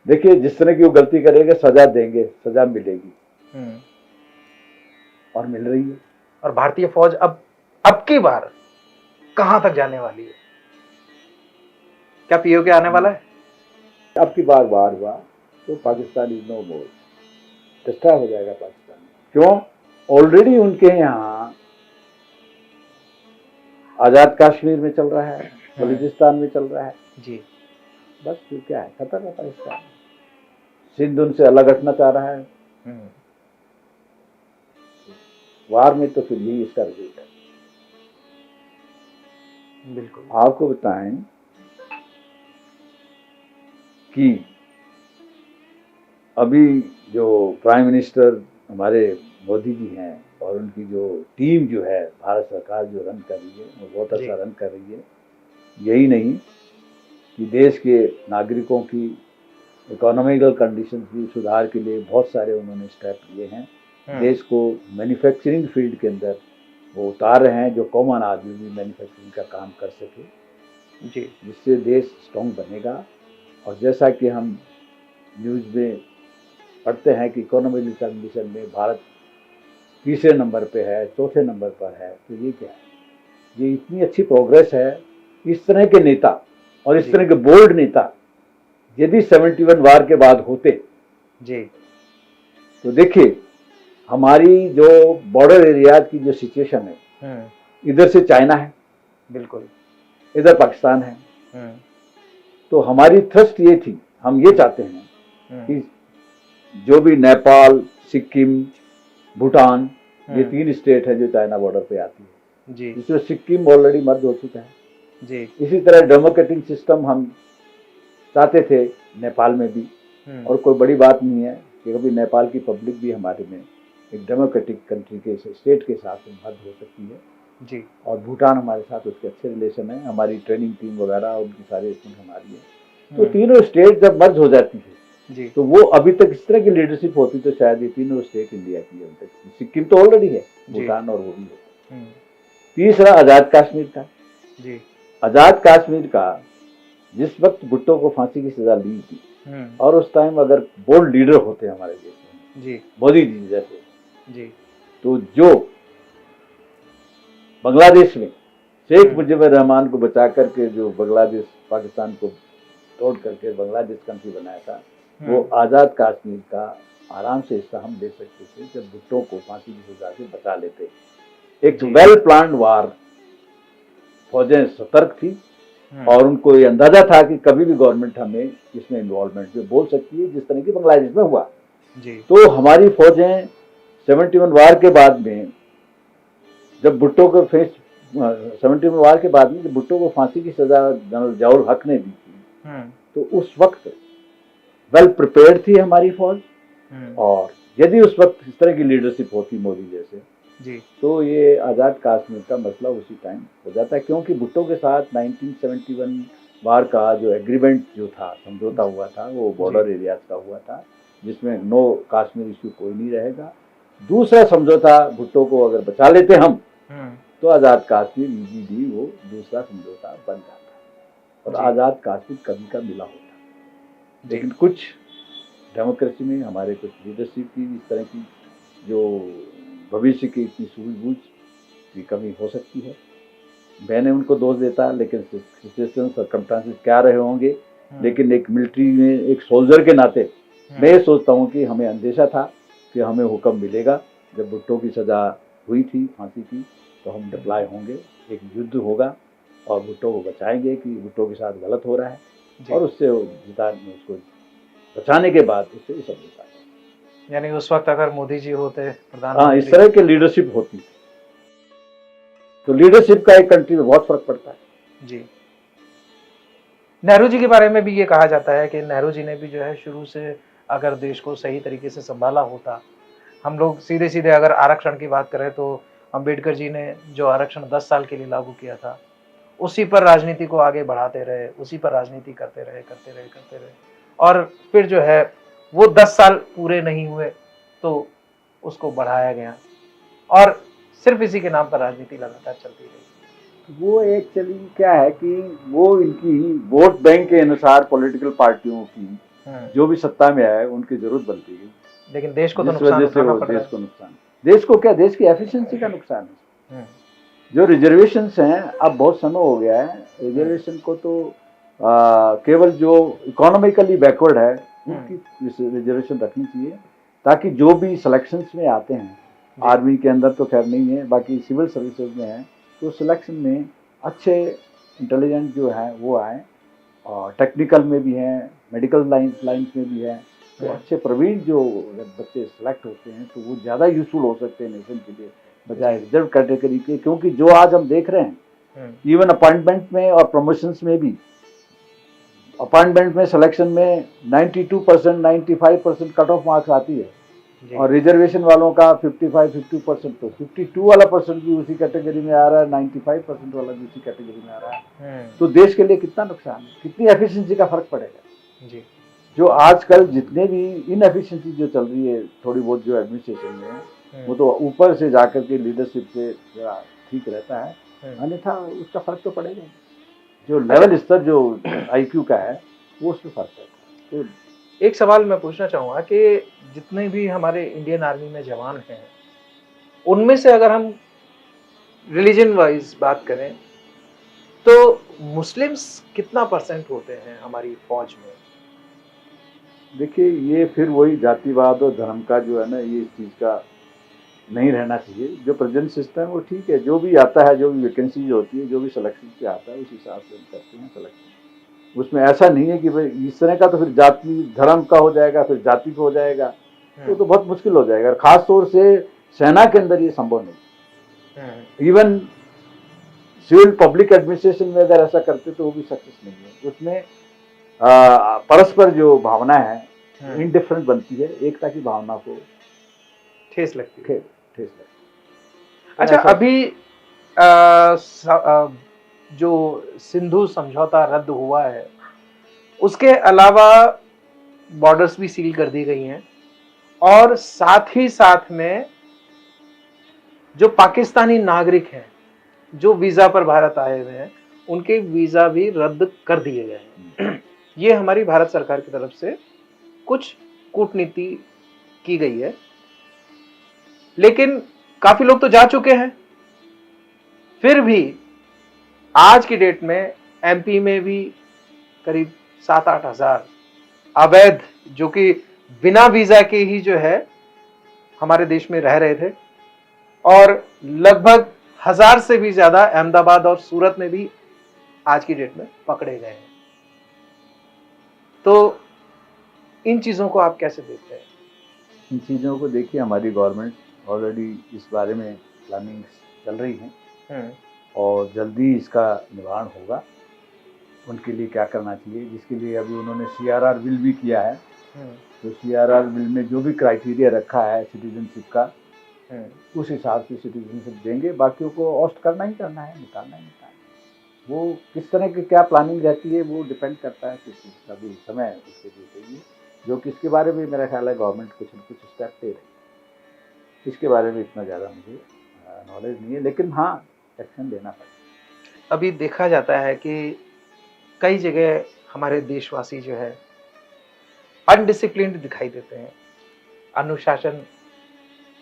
देखिए, जिस तरह की वो गलती करेगा सजा देंगे, सजा मिलेगी और मिल रही है। और भारतीय फौज अब की बार कहां तक जाने वाली है? क्या पीओके आने वाला है? अब की बार वार हुआ तो Pakistan is no more, destroy हो जाएगा पाकिस्तान। क्यों? ऑलरेडी उनके यहाँ आजाद कश्मीर में चल रहा है, बलूचिस्तान में चल रहा है जी। बस फिर क्या है, खत्म है पाकिस्तान। सिंध उनसे अलग हटना चाह रहा है, वार में तो फिर यही इसका रिजल्ट है। बिल्कुल। आपको बताएं कि अभी जो प्राइम मिनिस्टर हमारे मोदी जी हैं और उनकी जो टीम जो है भारत सरकार जो रन कर रही है वो बहुत अच्छा रन कर रही है। यही नहीं कि देश के नागरिकों की इकोनॉमिकल कंडीशन की सुधार के लिए बहुत सारे उन्होंने स्टेप लिए हैं। देश को मैन्युफैक्चरिंग फील्ड के अंदर वो उतार रहे हैं जो कॉमन आदमी भी मैन्युफैक्चरिंग का काम कर सके जी, जिससे देश स्ट्रॉन्ग बनेगा। और जैसा कि हम न्यूज़ में पढ़ते हैं कि इकोनॉमिकल कंडीशन में भारत तीसरे नंबर पे है, चौथे नंबर पर है, तो ये क्या है? ये इतनी अच्छी प्रोग्रेस है। इस तरह के नेता और इस तरह के बोल्ड नेता यदि 71 वार के बाद होते जी, तो देखिए हमारी जो बॉर्डर एरियाज की जो सिचुएशन है, इधर से चाइना है, बिल्कुल, इधर पाकिस्तान है, तो हमारी थ्रस्ट ये थी, हम ये चाहते हैं कि जो भी नेपाल, सिक्किम, भूटान, ये 3 स्टेट है जो चाइना बॉर्डर पे आती है जी, जिसमें सिक्किम ऑलरेडी मर्ज हो चुका है जी, इसी तरह डेमोक्रेटिक सिस्टम हम चाहते थे नेपाल में भी। और कोई बड़ी बात नहीं है कि कभी नेपाल की पब्लिक भी हमारे में एक डेमोक्रेटिक कंट्री के स्टेट के साथ मर्ज हो सकती है जी, और भूटान हमारे साथ उसके अच्छे रिलेशन है, हमारी ट्रेनिंग टीम वगैरह उनकी सारी इसमें हमारी है। तो तीनों स्टेट जब मर्ज हो जाती है जी, तो वो अभी तक इस तरह की लीडरशिप होती तो शायद ये तीनों स्टेट इंडिया की है। सिक्किम तो ऑलरेडी है, भूटान और वो भी है। तीसरा आजाद कश्मीर का, जी, आजाद कश्मीर का जिस वक्त भुट्टो को फांसी की सजा ली थी और उस टाइम अगर बोल्ड लीडर होते हमारे देश में जी, मोदी जी जैसे, जी, तो जो बांग्लादेश में शेख मुजीबुर रहमान को बचा करके जो बांग्लादेश पाकिस्तान को तोड़ करके बांग्लादेश कंट्री बनाया था, वो आजाद कश्मीर का आराम से हिस्सा हम ले सकते थे जब भुट्टो को फांसी की सजा से बचा लेते। एक वेल प्लान्ड वार, फौजें सतर्क थी और उनको ये अंदाजा था कि कभी भी गवर्नमेंट हमें इसमें इन्वॉल्वमेंट में बोल सकती है जिस तरह की बांग्लादेश में हुआ। तो हमारी फौजें 71 वार के बाद में जब भुट्टो को 71 वार के बाद में जब भुट्टो को फांसी की सजा जनरल जियाउल हक ने दी थी, तो उस वक्त वेल प्रिपेयर्ड थी हमारी फौज। और यदि उस वक्त इस तरह की लीडरशिप होती मोदी जैसे जी, तो ये आज़ाद कश्मीर का मसला उसी टाइम हो जाता है। क्योंकि भुट्टो के साथ 1971 वार का जो एग्रीमेंट जो था, समझौता हुआ था, वो बॉर्डर एरियाज का हुआ था जिसमें नो कश्मीर इश्यू कोई नहीं रहेगा। दूसरा समझौता भुट्टो को अगर बचा लेते हम तो आज़ाद कश्मीर इजीली वो दूसरा समझौता बन जाता और आज़ाद कश्मीर कभी का मिला होता। लेकिन कुछ डेमोक्रेसी में हमारे कुछ लीडरशिप की इस तरह की जो भविष्य की इतनी सूझबूझ की कमी हो सकती है। मैंने उनको दोष देता, लेकिन सिचुएशन सर्कमस्टांसेस क्या रहे होंगे। लेकिन एक मिलिट्री में एक सोल्जर के नाते मैं ये सोचता हूँ कि हमें अंदेशा था कि हमें हुक्म मिलेगा। जब भुट्टो की सज़ा हुई थी फांसी की तो हम डिप्लॉय होंगे, एक युद्ध होगा और भुट्टो को बचाएंगे कि भुट्टो के साथ गलत हो रहा है और उससे उसको बचाने के बाद उससे ये समझौता। यानी उस वक्त अगर मोदी जी होते हाँ, प्रधानमंत्री, इस तरह की लीडरशिप होती तो लीडरशिप का एक कंट्री में बहुत फर्क पड़ता है। जी। नेहरू जी के बारे में भी ये कहा जाता है कि नेहरू जी ने भी जो है शुरू से अगर देश को सही तरीके से संभाला होता। हम लोग सीधे सीधे अगर आरक्षण की बात करें तो अंबेडकर जी ने जो आरक्षण 10 साल के लिए लागू किया था, उसी पर राजनीति को आगे बढ़ाते रहे, उसी पर राजनीति करते रहे और फिर जो है वो 10 साल पूरे नहीं हुए तो उसको बढ़ाया गया और सिर्फ इसी के नाम पर राजनीति लगातार चलती रही। वो एक्चुअली क्या है कि वो इनकी वोट बैंक के अनुसार पॉलिटिकल पार्टियों की जो भी सत्ता में आए उनकी जरूरत बनती है, लेकिन देश को तो नुकसान उठाना पड़ रहा है। देश को क्या, देश की एफिशिएंसी का नुकसान है। जो रिजर्वेशंस हैं, अब बहुत समय हो गया है, रिजर्वेशन को तो केवल जो इकोनॉमिकली बैकवर्ड है उनकी रिजर्वेशन रखनी चाहिए, ताकि जो भी सिलेक्शंस में आते हैं, आर्मी के अंदर तो खैर नहीं है, बाकी सिविल सर्विसेज में है, तो सिलेक्शन में अच्छे इंटेलिजेंट जो हैं वो आए, और टेक्निकल में भी हैं, मेडिकल लाइन्स में भी हैं, तो अच्छे प्रवीण जो बच्चे सेलेक्ट होते हैं तो वो ज़्यादा यूजफुल हो सकते हैं नेशन के लिए, बजाय रिजर्व कैटेगरी के। क्योंकि जो आज हम देख रहे हैं, इवन अपॉइंटमेंट में और प्रमोशंस में भी, अपॉइंटमेंट में सिलेक्शन में 92%, 95% कट ऑफ मार्क्स आती है, और रिजर्वेशन वालों का 55-50%, तो 52 वाला परसेंट भी उसी कैटेगरी में आ रहा है, 95% वाला भी उसी कैटेगरी में आ रहा है। तो देश के लिए कितना नुकसान है, कितनी एफिशिएंसी का फर्क पड़ेगा जी। जो आजकल जितने भी इनएफिशिएंसी जो चल रही है थोड़ी बहुत जो एडमिनिस्ट्रेशन में, वो तो ऊपर से जाकर के लीडरशिप से जरा ठीक रहता है, अन्यथा उसका फर्क तो पड़ेगा। जो लेवल स्तर जो IQ का है वो उसमें फर्क है। तो एक सवाल मैं पूछना चाहूँगा कि जितने भी हमारे इंडियन आर्मी में जवान हैं, उनमें से अगर हम रिलीजन वाइज बात करें तो मुस्लिम्स कितना परसेंट होते हैं हमारी फौज में? देखिए, ये फिर वही जातिवाद और धर्म का जो है ना, ये इस चीज़ का नहीं रहना चाहिए। जो प्रेजेंट सिस्टम है वो ठीक है, जो भी आता है, जो भी वैकेंसी जो होती है, जो भी सिलेक्शन पे आता है, उस हिसाब से हम करते हैं सिलेक्शन। उसमें ऐसा नहीं है कि भाई इस तरह का तो फिर जाति धर्म का हो जाएगा, फिर जाति का हो जाएगा, तो बहुत मुश्किल हो जाएगा। खास तौर से सेना के अंदर ये संभव नहीं। इवन सिविल पब्लिक एडमिनिस्ट्रेशन में अगर ऐसा करते तो वो भी सक्सेस नहीं है। उसमें परस्पर जो भावना है इनडिफरेंट बनती है, एकता की भावना को ठेस लगती है। ठेस लगती है। अच्छा, अभी जो सिंधु समझौता रद्द हुआ है, उसके अलावा बॉर्डर्स भी सील कर दी गई हैं, और साथ ही साथ में जो पाकिस्तानी नागरिक हैं जो वीजा पर भारत आए हुए हैं, उनके वीजा भी रद्द कर दिए गए हैं। ये हमारी भारत सरकार की तरफ से कुछ कूटनीति की गई है, लेकिन काफी लोग तो जा चुके हैं। फिर भी आज की डेट में MP में भी करीब 7-8 हजार अवैध, जो कि बिना वीजा के ही जो है हमारे देश में रह रहे थे, और लगभग 1000 से भी ज्यादा अहमदाबाद और सूरत में भी आज की डेट में पकड़े गए हैं। तो इन चीजों को आप कैसे देखते हैं? इन चीज़ों को देखिए, हमारी गवर्नमेंट ऑलरेडी इस बारे में प्लानिंग चल रही है, और जल्दी इसका निवारण होगा। उनके लिए क्या करना चाहिए, जिसके लिए अभी उन्होंने CRR बिल भी किया है, तो CRR बिल में जो भी क्राइटेरिया रखा है सिटीजनशिप का, उस हिसाब से सिटीजनशिप देंगे। बाकियों को ऑस्ट करना ही करना है, निकालना ही निकालना है। वो किस तरह की क्या प्लानिंग रहती है वो डिपेंड करता है किस चीज़ का भी समय उसके लिए चाहिए, जो कि इसके बारे में मेरा ख्याल है गवर्नमेंट कुछ न कुछ स्टेप ले रही है। इसके बारे में इतना ज़्यादा मुझे नॉलेज नहीं है, लेकिन हाँ एक्शन लेना पड़ेगा। अभी देखा जाता है कि कई जगह हमारे देशवासी जो है अनडिसिप्लिन्ड दिखाई देते हैं। अनुशासन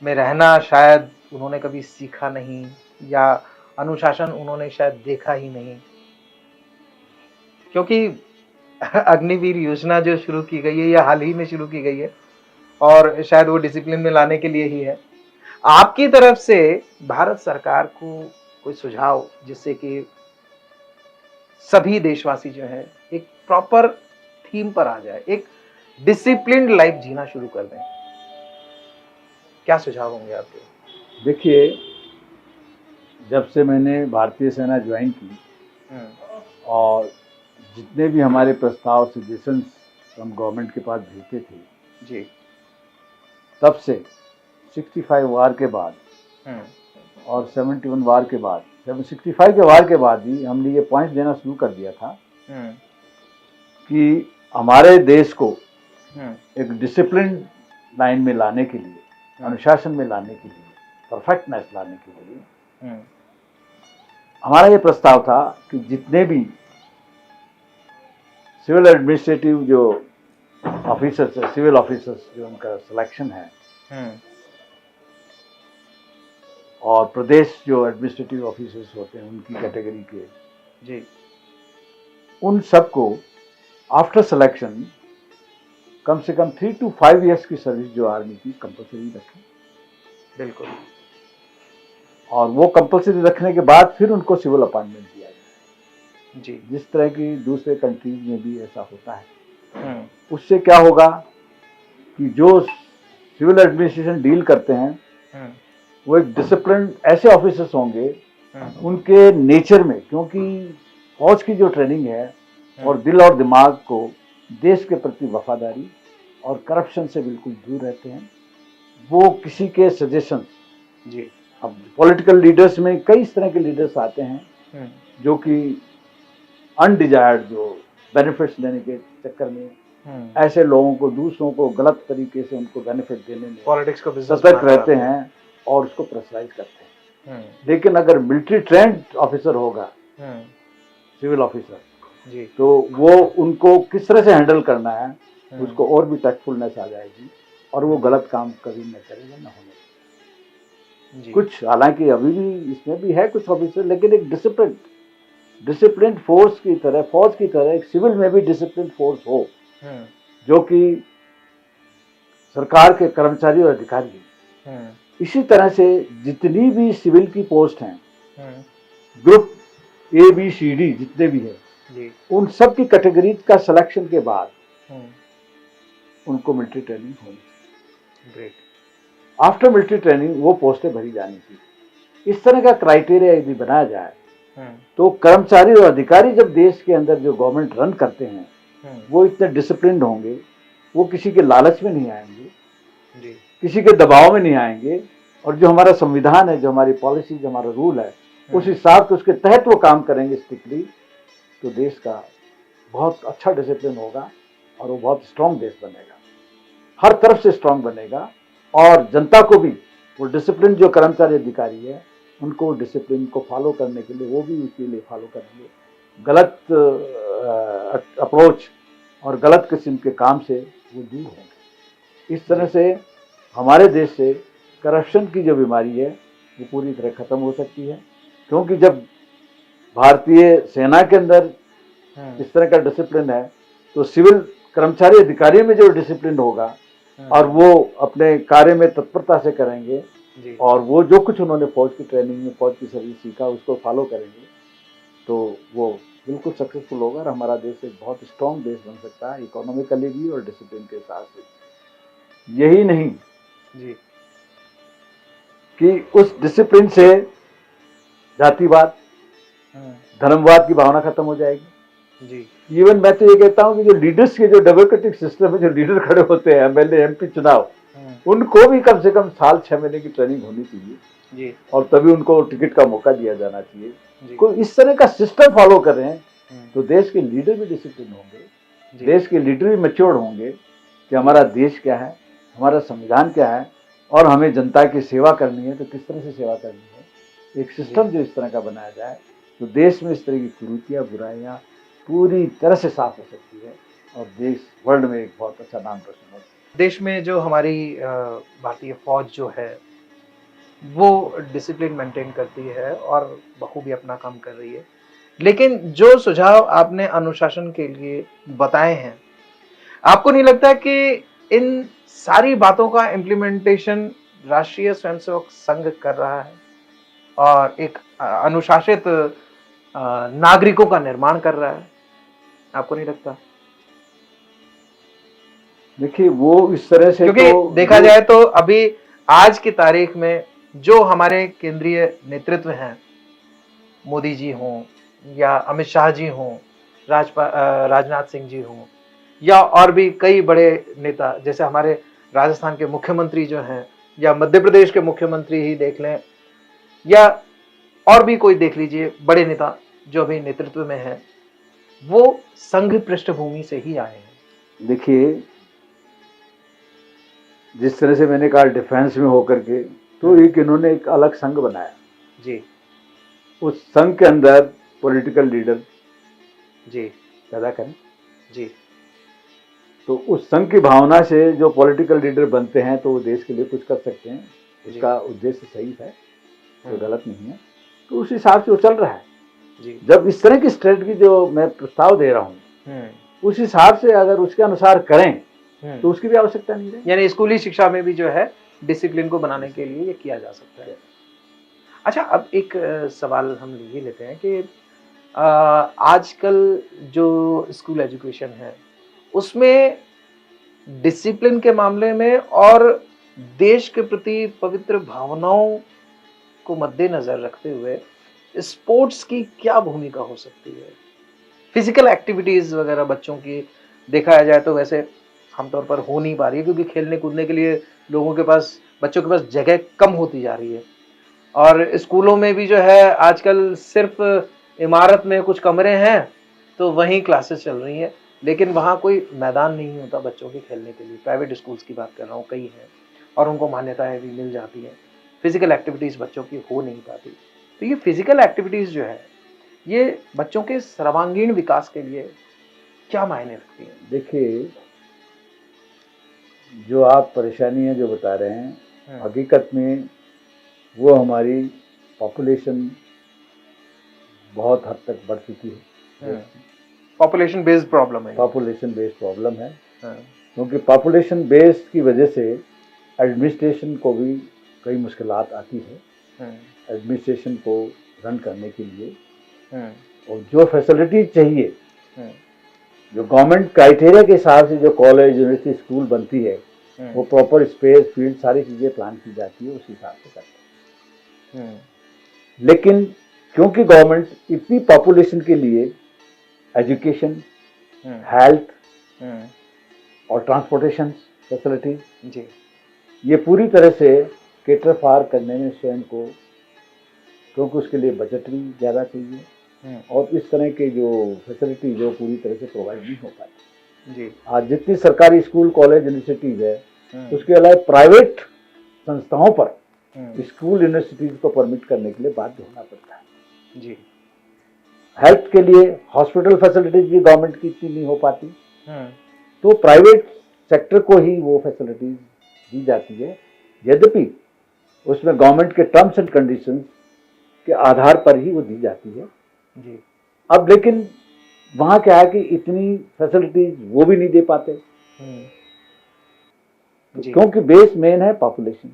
में रहना शायद उन्होंने कभी सीखा नहीं, या अनुशासन उन्होंने शायद देखा ही नहीं, क्योंकि अग्निवीर योजना जो शुरू की गई है या हाल ही में शुरू की गई है, और शायद वो डिसिप्लिन में लाने के लिए ही है। आपकी तरफ से भारत सरकार को कोई सुझाव, जिससे कि सभी देशवासी जो है एक प्रॉपर थीम पर आ जाए, एक डिसिप्लिन्ड लाइफ जीना शुरू कर दें, क्या सुझाव होंगे आपके? देखिए, जब से मैंने भारतीय सेना ज्वाइन की, और जितने भी हमारे प्रस्ताव सजेशंस हम गवर्नमेंट के पास भेजते थे जी, तब से 65 वार के बाद और 71 वार के बाद, 65 के वार के बाद ही हमने ये पॉइंट देना शुरू कर दिया था कि हमारे देश को एक डिसिप्लिन लाइन में लाने के लिए, अनुशासन में लाने के लिए, परफेक्टनेस लाने के लिए हमारा ये प्रस्ताव था कि जितने भी सिविल एडमिनिस्ट्रेटिव जो ऑफिसर्स, सिविल ऑफिसर्स जो उनका सिलेक्शन है, और प्रदेश जो एडमिनिस्ट्रेटिव ऑफिसर्स होते हैं उनकी कैटेगरी के, जी, उन सबको आफ्टर सिलेक्शन कम से कम 3 to 5 ईयर्स की सर्विस जो आर्मी की कंपलसरी रखें, बिल्कुल, और वो कंपलसरी रखने के बाद फिर उनको सिविल अपॉइंटमेंट दिया जाए, जी, जिस तरह की दूसरे कंट्रीज में भी ऐसा होता है। हम्म, उससे क्या होगा कि जो सिविल एडमिनिस्ट्रेशन डील करते हैं हम्म, वो एक डिसिप्लिन ऐसे ऑफिसर्स होंगे, हम्म, उनके नेचर में, क्योंकि फौज की जो ट्रेनिंग है और दिल और दिमाग को देश के प्रति वफादारी और करप्शन से बिल्कुल दूर रहते हैं। वो किसी के सजेशन, जी, अब पॉलिटिकल लीडर्स में कई इस तरह के लीडर्स आते हैं हम्म, जो कि अनडिजायर्ड, जो बेनिफिट्स लेने के चक्कर में ऐसे लोगों को, दूसरों को गलत तरीके से उनको बेनिफिट देने में पॉलिटिक्स को बिजनेस सतर्क रहते हैं और उसको प्रेशराइज करते हैं। लेकिन अगर मिलिट्री ट्रेंड ऑफिसर होगा, सिविल ऑफिसर, जी, तो वो उनको किस तरह से हैंडल करना है, उसको और भी टैक्टफुलनेस आ जाएगी और वो गलत काम कभी न करेगा, न होने जी, कुछ। हालांकि अभी भी इसमें भी है कुछ ऑफिसर, लेकिन एक डिसिप्लिन फोर्स की तरह, फौज की तरह एक सिविल में भी डिसिप्लिन फोर्स हो, जो कि सरकार के कर्मचारी और अधिकारी हैं। इसी तरह से जितनी भी सिविल की पोस्ट हैं, ग्रुप ABCD जितने भी हैं, जी, उन सब की कैटेगरीज का सिलेक्शन के बाद उनको मिलिट्री ट्रेनिंग होनी चाहिए। ग्रेट, आफ्टर मिलिट्री ट्रेनिंग वो पोस्टें भरी जानी चाहिए। इस तरह का क्राइटेरिया यदि बनाया जाए तो कर्मचारी और अधिकारी जब देश के अंदर जो गवर्नमेंट रन करते हैं वो इतने डिसिप्लिन्ड होंगे, वो किसी के लालच में नहीं आएंगे, जी, किसी के दबाव में नहीं आएंगे, और जो हमारा संविधान है, जो हमारी पॉलिसी, जो हमारा रूल है, उस हिसाब से उसके तहत वो काम करेंगे स्ट्रिक्टली, तो देश का बहुत अच्छा डिसिप्लिन होगा और वो बहुत स्ट्रांग देश बनेगा, हर तरफ से स्ट्रांग बनेगा। और जनता को भी वो डिसिप्लिन, जो कर्मचारी अधिकारी है उनको डिसिप्लिन को फॉलो करने के लिए, वो भी उसके लिए फॉलो करेंगे। गलत अप्रोच और गलत किस्म के काम से वो दूर होंगे। इस तरह से हमारे देश से करप्शन की जो बीमारी है वो पूरी तरह खत्म हो सकती है, क्योंकि जब भारतीय सेना के अंदर इस तरह का डिसिप्लिन है तो सिविल कर्मचारी अधिकारी में जो डिसिप्लिन होगा और वो अपने कार्य में तत्परता से करेंगे जी, और वो जो कुछ उन्होंने फौज की ट्रेनिंग में, फौज की सर्विस सीखा, उसको फॉलो करेंगे, तो वो बिल्कुल सक्सेसफुल होगा और हमारा देश एक बहुत स्ट्रांग देश बन सकता है, इकोनॉमिकली भी और डिसिप्लिन के साथ भी। यही नहीं जी, कि उस डिसिप्लिन से जातिवाद, धर्मवाद की भावना खत्म हो जाएगी। जी, इवन मैं तो ये कहता हूँ कि जो लीडर्स के जो डेमोक्रेटिक सिस्टम में जो लीडर खड़े होते हैं, MLA MP चुनाव, उनको भी कम से कम साल 6 महीने की ट्रेनिंग होनी चाहिए जी, और तभी उनको टिकट का मौका दिया जाना चाहिए। जी, कोई इस तरह का सिस्टम फॉलो कर रहे हैं तो देश के लीडर भी डिसिप्लिन होंगे, देश के लीडर भी मैच्योर्ड होंगे कि हमारा देश क्या है, हमारा संविधान क्या है और हमें जनता की सेवा करनी है तो किस तरह से सेवा करनी है। एक सिस्टम जो इस तरह का बनाया जाए तो देश में इस तरह की कुरीतियाँ, बुराइयाँ पूरी तरह से साफ हो सकती है और देश वर्ल्ड में एक बहुत अच्छा नाम रोशन हो। देश में जो हमारी भारतीय फौज जो है वो डिसिप्लिन मेंटेन करती है और बखूबी अपना काम कर रही है, लेकिन जो सुझाव आपने अनुशासन के लिए बताए हैं, आपको नहीं लगता कि इन सारी बातों का इम्प्लीमेंटेशन राष्ट्रीय स्वयंसेवक संघ कर रहा है और एक अनुशासित नागरिकों का निर्माण कर रहा है? आपको नहीं लगता? देखिए वो इस तरह से, क्योंकि तो देखा जाए तो अभी आज की तारीख में जो हमारे केंद्रीय नेतृत्व हैं, मोदी जी हों या अमित शाह जी हों, राजनाथ सिंह जी हों या और भी कई बड़े नेता, जैसे हमारे राजस्थान के मुख्यमंत्री जो हैं या मध्य प्रदेश के मुख्यमंत्री ही देख लें या और भी कोई देख लीजिए, बड़े नेता जो अभी नेतृत्व में हैं, वो संघ पृष्ठभूमि से ही आए हैं। देखिए जिस तरह से मैंने कहा डिफेंस में होकर के, तो एक इन्होंने एक अलग संघ बनाया जी, उस संघ के अंदर पॉलिटिकल लीडर जी, पैदा करें। जी, तो उस संघ की भावना से जो पॉलिटिकल लीडर बनते हैं तो वो देश के लिए कुछ कर सकते हैं, उसका उद्देश्य सही है। कोई गलत नहीं है, तो उस हिसाब से वो चल रहा है। जी। जब इस तरह की स्ट्रेटजी जो मैं प्रस्ताव दे रहा हूँ, उस हिसाब से अगर उसके अनुसार करें तो उसकी भी आवश्यकता नहीं है। यानी स्कूली शिक्षा में भी जो है डिसिप्लिन को बनाने के लिए ये किया जा सकता है। अच्छा, अब एक सवाल हम ये लेते हैं कि आजकल जो स्कूल एजुकेशन है उसमें डिसिप्लिन के मामले में और देश के प्रति पवित्र भावनाओं को मद्देनजर रखते हुए स्पोर्ट्स की क्या भूमिका हो सकती है? फिजिकल एक्टिविटीज वगैरह बच्चों की देखा जाए तो वैसे आमतौर पर हो नहीं पा रही है, क्योंकि खेलने कूदने के लिए लोगों के पास, बच्चों के पास जगह कम होती जा रही है। और स्कूलों में भी जो है आजकल सिर्फ इमारत में कुछ कमरे हैं तो वहीं क्लासेस चल रही हैं, लेकिन वहाँ कोई मैदान नहीं होता बच्चों के खेलने के लिए। प्राइवेट स्कूल्स की बात कर रहा हूँ, कई हैं और उनको मान्यताएं भी मिल जाती हैं। फिजिकल एक्टिविटीज़ बच्चों की हो नहीं पाती। तो ये फिजिकल एक्टिविटीज़ जो है ये बच्चों के सर्वांगीण विकास के लिए क्या मायने रखती है? देखिए, जो आप परेशानियां जो बता रहे हैं, हकीकत में वो हमारी पॉपुलेशन बहुत हद तक बढ़ चुकी है। पॉपुलेशन बेस्ड प्रॉब्लम है। पॉपुलेशन बेस्ड प्रॉब्लम है, क्योंकि पॉपुलेशन बेस की वजह से एडमिनिस्ट्रेशन को भी कई मुश्किलात आती है एडमिनिस्ट्रेशन को रन करने के लिए। और जो फैसिलिटी चाहिए, जो गवर्नमेंट क्राइटेरिया के हिसाब से जो कॉलेज यूनिवर्सिटी स्कूल बनती है, वो प्रॉपर स्पेस फील्ड सारी चीज़ें प्लान की जाती है, उस हिसाब से करते हैं। लेकिन क्योंकि गवर्नमेंट इतनी पॉपुलेशन के लिए एजुकेशन, हेल्थ और ट्रांसपोर्टेशन फैसिलिटीज जी, ये पूरी तरह से केटर फार करने में स्वयं को, क्योंकि उसके लिए बजट भी ज़्यादा चाहिए और इस तरह के जो फैसिलिटी जो पूरी तरह से प्रोवाइड नहीं हो पाती। जी। आज जितनी सरकारी स्कूल कॉलेज यूनिवर्सिटीज़ है, उसके अलावा प्राइवेट संस्थाओं पर स्कूल यूनिवर्सिटीज़ को परमिट करने के लिए बाध्य होना पड़ता है। जी। हेल्थ के लिए हॉस्पिटल फैसिलिटीज भी गवर्नमेंट की इतनी नहीं हो पाती, तो प्राइवेट सेक्टर को ही वो फैसिलिटीज दी जाती है, यद्यपि उसमें गवर्नमेंट के टर्म्स एंड कंडीशंस के आधार पर ही वो दी जाती है। जी। अब लेकिन वहाँ क्या है कि इतनी फैसिलिटीज वो भी नहीं दे पाते, क्योंकि बेस मेन है पॉपुलेशन।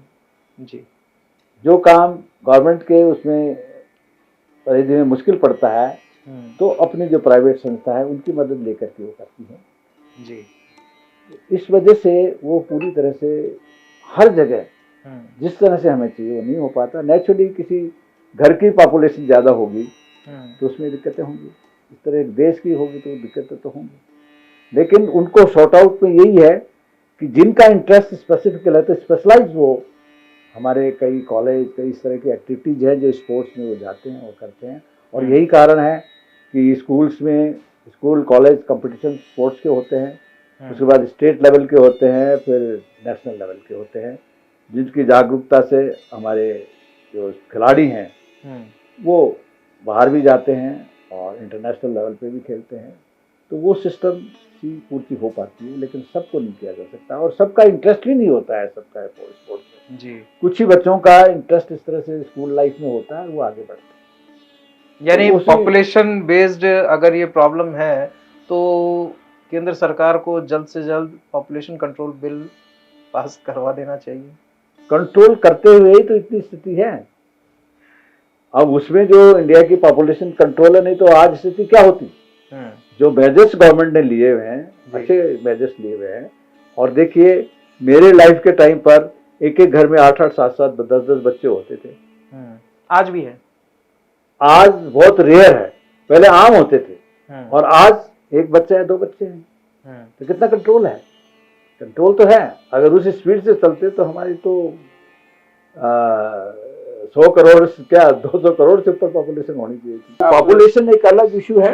जी। जो काम गवर्नमेंट के उसमें परिधि में मुश्किल पड़ता है, तो अपनी जो प्राइवेट संस्था है उनकी मदद लेकर के वो करती है। जी। इस वजह से वो पूरी तरह से हर जगह जिस तरह से हमें चाहिए वो नहीं हो पाता। नेचुरली किसी घर की पॉपुलेशन ज़्यादा होगी तो उसमें दिक्कतें होंगी, इस तरह एक देश की होगी तो दिक्कतें तो होंगी। लेकिन उनको सॉर्ट आउट में यही है कि जिनका इंटरेस्ट स्पेसिफिकल है तो स्पेशलाइज वो हमारे कई कॉलेज, कई इस तरह की एक्टिविटीज़ है जो स्पोर्ट्स में वो जाते हैं और करते हैं। और यही कारण है कि स्कूल्स में स्कूल कॉलेज कंपटीशन स्पोर्ट्स के होते हैं, उसके बाद स्टेट लेवल के होते हैं, फिर नेशनल लेवल के होते हैं, जिनकी जागरूकता से हमारे जो खिलाड़ी हैं वो बाहर भी जाते हैं और इंटरनेशनल लेवल पे भी खेलते हैं। तो वो सिस्टम की पूर्ति हो पाती है, लेकिन सबको नहीं किया जा सकता और सबका इंटरेस्ट भी नहीं होता है सबका स्पोर्ट्स में। जी। कुछ ही बच्चों का इंटरेस्ट इस तरह से स्कूल लाइफ में होता है, वो आगे बढ़ते हैं। यानी तो पॉपुलेशन बेस्ड अगर ये प्रॉब्लम है तो केंद्र सरकार को जल्द से जल्द पॉपुलेशन कंट्रोल बिल पास करवा देना चाहिए। कंट्रोल करते हुए ही तो इतनी स्थिति है। अब उसमें जो इंडिया की पॉपुलेशन कंट्रोल है, नहीं तो आज स्थिति क्या होती। जो मेजर्स गवर्नमेंट ने लिए हुए हैं, अच्छे मेजर्स लिए हुए हैं। और देखिए, मेरे लाइफ के टाइम पर एक एक घर में 8-8, 7-7, 10-10 बच्चे होते थे। आज भी है। आज बहुत रेयर है, पहले आम होते थे और आज एक बच्चा है, 2 बच्चे हैं। तो कितना कंट्रोल है? कंट्रोल तो है। अगर उस स्पीड से चलते तो हमारी तो 100 करोड़ क्या 200 करोड़ से ऊपर पॉपुलेशन होनी चाहिए थी। पॉपुलेशन एक अलग इशू है।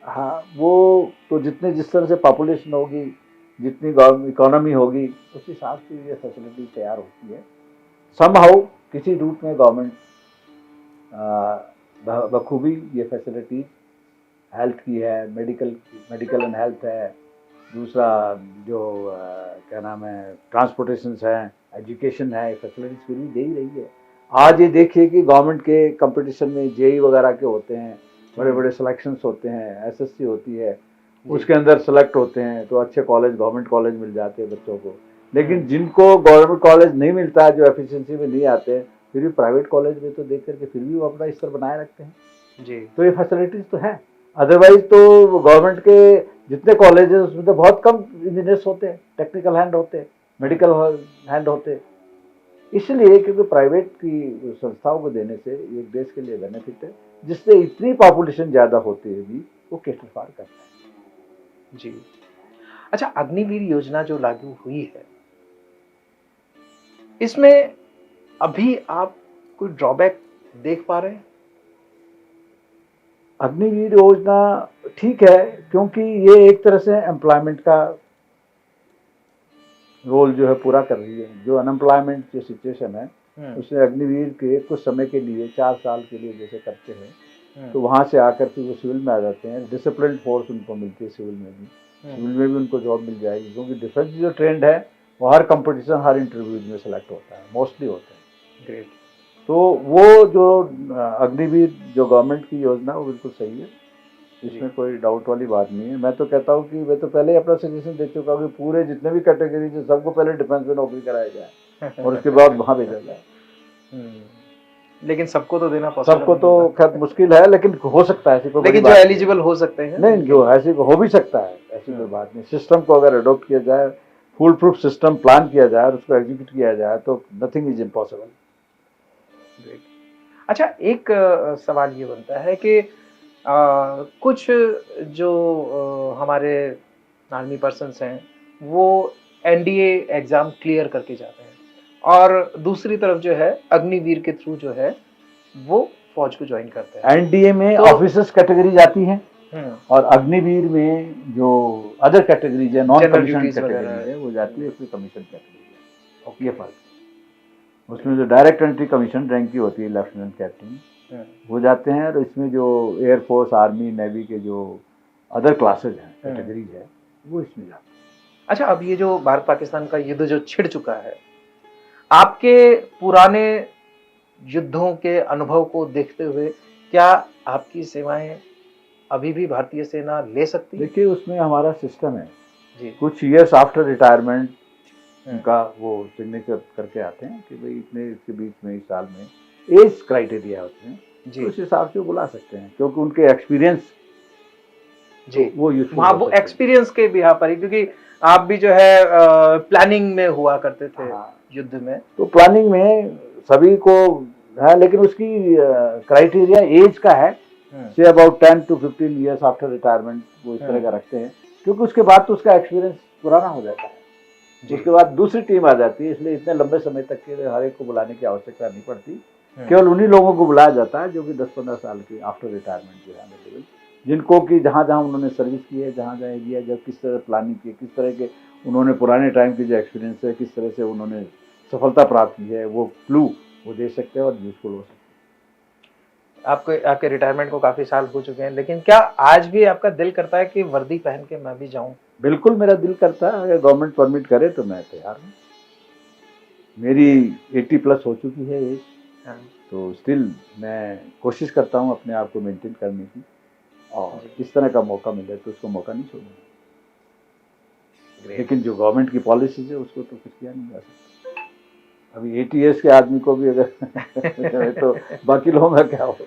हाँ, वो तो जितने जिस तरह से पॉपुलेशन होगी, जितनी इकोनॉमी होगी, उस हिसाब से ये फैसिलिटी तैयार होती है। समहाउ किसी रूट में गवर्नमेंट बखूबी ये फैसिलिटी हेल्थ की है, मेडिकल एंड हेल्थ है, दूसरा जो क्या नाम है ट्रांसपोर्टेशन है, एजुकेशन है, फैसिलिटीज पूरी दे ही रही है। आज ये देखिए कि गवर्नमेंट के कंपटीशन में जेई वगैरह के होते हैं, बड़े बड़े सिलेक्शंस होते हैं, एसएससी होती है, उसके अंदर सेलेक्ट होते हैं तो अच्छे कॉलेज, गवर्नमेंट कॉलेज मिल जाते हैं बच्चों को। लेकिन जिनको गवर्नमेंट कॉलेज नहीं मिलता, जो एफिशिएंसी में नहीं आते, फिर भी प्राइवेट कॉलेज में तो देख करके फिर भी वो अपना स्तर बनाए रखते हैं। जी। तो ये फैसिलिटीज तो है। अदरवाइज तो गवर्नमेंट के जितने कॉलेज है उसमें तो बहुत कम इंजीनियर्स होते हैं, टेक्निकल हैंड होते हैं, मेडिकल हैंड होते हैं। इसलिए क्योंकि प्राइवेट की संस्थाओं को देने से एक देश के लिए बेनिफिट है, जिससे इतनी पॉपुलेशन ज़्यादा होते हुए भी वो केटर पार करता है। जी। अच्छा, अग्निवीर योजना जो लागू हुई है, इसमें अभी आप कोई ड्रॉबैक देख पा रहे हैं? अग्निवीर योजना ठीक है, क्योंकि ये एक तरह से एम्प्लॉयमेंट का रोल जो है पूरा कर रही है। जो अनएम्प्लॉयमेंट जो सिचुएशन है उसमें अग्निवीर के कुछ समय के लिए 4 साल के लिए जैसे करते हैं, तो वहाँ से आकर के वो सिविल में आ जाते हैं। डिसिप्लिन फोर्स उनको मिलती है सिविल में भी, सिविल में भी उनको जॉब मिल जाएगी, क्योंकि डिफेंस जो ट्रेंड है वो हर कंपटीशन, हर इंटरव्यूज में सेलेक्ट होता है, मोस्टली होता है। ग्रेट। तो वो जो अग्निवीर जो गवर्नमेंट की योजना वो बिल्कुल सही है, इसमें कोई डाउट वाली बात नहीं है। मैं तो कहता हूँ कि मैं तो पहले ही अपना सजेशन दे चुका हूँ कि पूरे जितने भी कैटेगरीज है सबको पहले डिफेंस में नौकरी कराया जाए और उसके बाद वहाँ भेजा जाए। लेकिन सबको तो देना पॉसिबल सबको तो खैर मुश्किल है, लेकिन हो सकता है ऐसी कोई, लेकिन जो एलिजिबल हो सकते हैं, नहीं जो ऐसी हो भी सकता है, ऐसी कोई बात नहीं। सिस्टम को अगर अडॉप्ट किया जाए, फुल प्रूफ सिस्टम प्लान किया जाए और उसको एग्जीक्यूट किया जाए तो नथिंग इज इम्पॉसिबल। अच्छा, एक सवाल ये बनता है कि कुछ जो हमारे आर्मी पर्सन्स हैं वो एनडीए एग्जाम क्लियर करके जाते हैं, और दूसरी तरफ जो है अग्निवीर के थ्रू जो है वो फौज को ज्वाइन करते हैं। एनडीए में तो ऑफिसर्स कैटेगरी आती है और अग्निवीर में जो अदर कैटेगरीज है, नॉन कमीशन कैटेगरी है, वो जाती है उसमें कमीशन कैटेगरी। ये फर्क, उसमें जो डायरेक्ट एंट्री कमीशन रैंक की होती है लेफ्टिनेंट कैप्टन, वो जाते हैं, और इसमें जो एयरफोर्स, आर्मी, नेवी के जो अदर क्लासेज हैं, कैटेगरीज है, वो इसमें जाते हैं। अच्छा, अब ये जो भारत पाकिस्तान का युद्ध जो छिड़ चुका है, आपके पुराने युद्धों के अनुभव को देखते हुए क्या आपकी सेवाएं अभी भी भारतीय सेना ले सकती है? देखिए, उसमें हमारा सिस्टम है जी। कुछ ईयर्स आफ्टर रिटायरमेंट उनका वो सिग्नेचर करके आते हैं कि भाई इतने इसके बीच में, इस साल में एज क्राइटेरिया होते हैं, तो उस हिसाब से बुला सकते हैं, क्योंकि उनके एक्सपीरियंस जी वो वहाँ वो एक्सपीरियंस के बिहार पर ही, क्योंकि आप भी जो है प्लानिंग में हुआ करते थे युद्ध में, तो प्लानिंग में सभी को है, लेकिन उसकी क्राइटेरिया एज का है, say about 10 to 15 years after retirement वो इस तरह का रखते हैं, क्योंकि उसके बाद तो उसका एक्सपीरियंस पुराना हो जाता है, उसके बाद दूसरी टीम आ जाती है, इसलिए इतने लंबे समय तक के हर एक को बुलाने की आवश्यकता नहीं पड़ती। केवल उन्हीं लोगों को बुलाया जाता है जो कि 10-15 साल की आफ्टर रिटायरमेंट जो है, जिनको कि जहाँ जहाँ उन्होंने सर्विस की है, जहाँ जहाँ एरिया जब किस तरह प्लानिंग की है, किस तरह के उन्होंने पुराने टाइम की जो एक्सपीरियंस है, किस तरह से उन्होंने सफलता प्राप्त की है, वो क्लू वो दे सकते हैं और यूजफुल हो सकते हैं। आपके रिटायरमेंट को काफी साल हो चुके हैं, लेकिन क्या आज भी आपका दिल करता है कि वर्दी पहन के मैं भी जाऊं? बिल्कुल मेरा दिल करता है, अगर गवर्नमेंट परमिट करे तो मैं तैयार हूँ। मेरी 80+ हो चुकी है एज, तो स्टिल मैं कोशिश करता हूँ अपने आप को मेंटेन करने की, और इस तरह का मौका मिले तो उसको मौका नहीं छोड़ूंगा। लेकिन जो गवर्नमेंट की पॉलिसीज है उसको तो कुछ किया नहीं जा सकता। अभी 80 ईयर्स के आदमी को भी अगर तो बाकी लोगों का क्या होगा,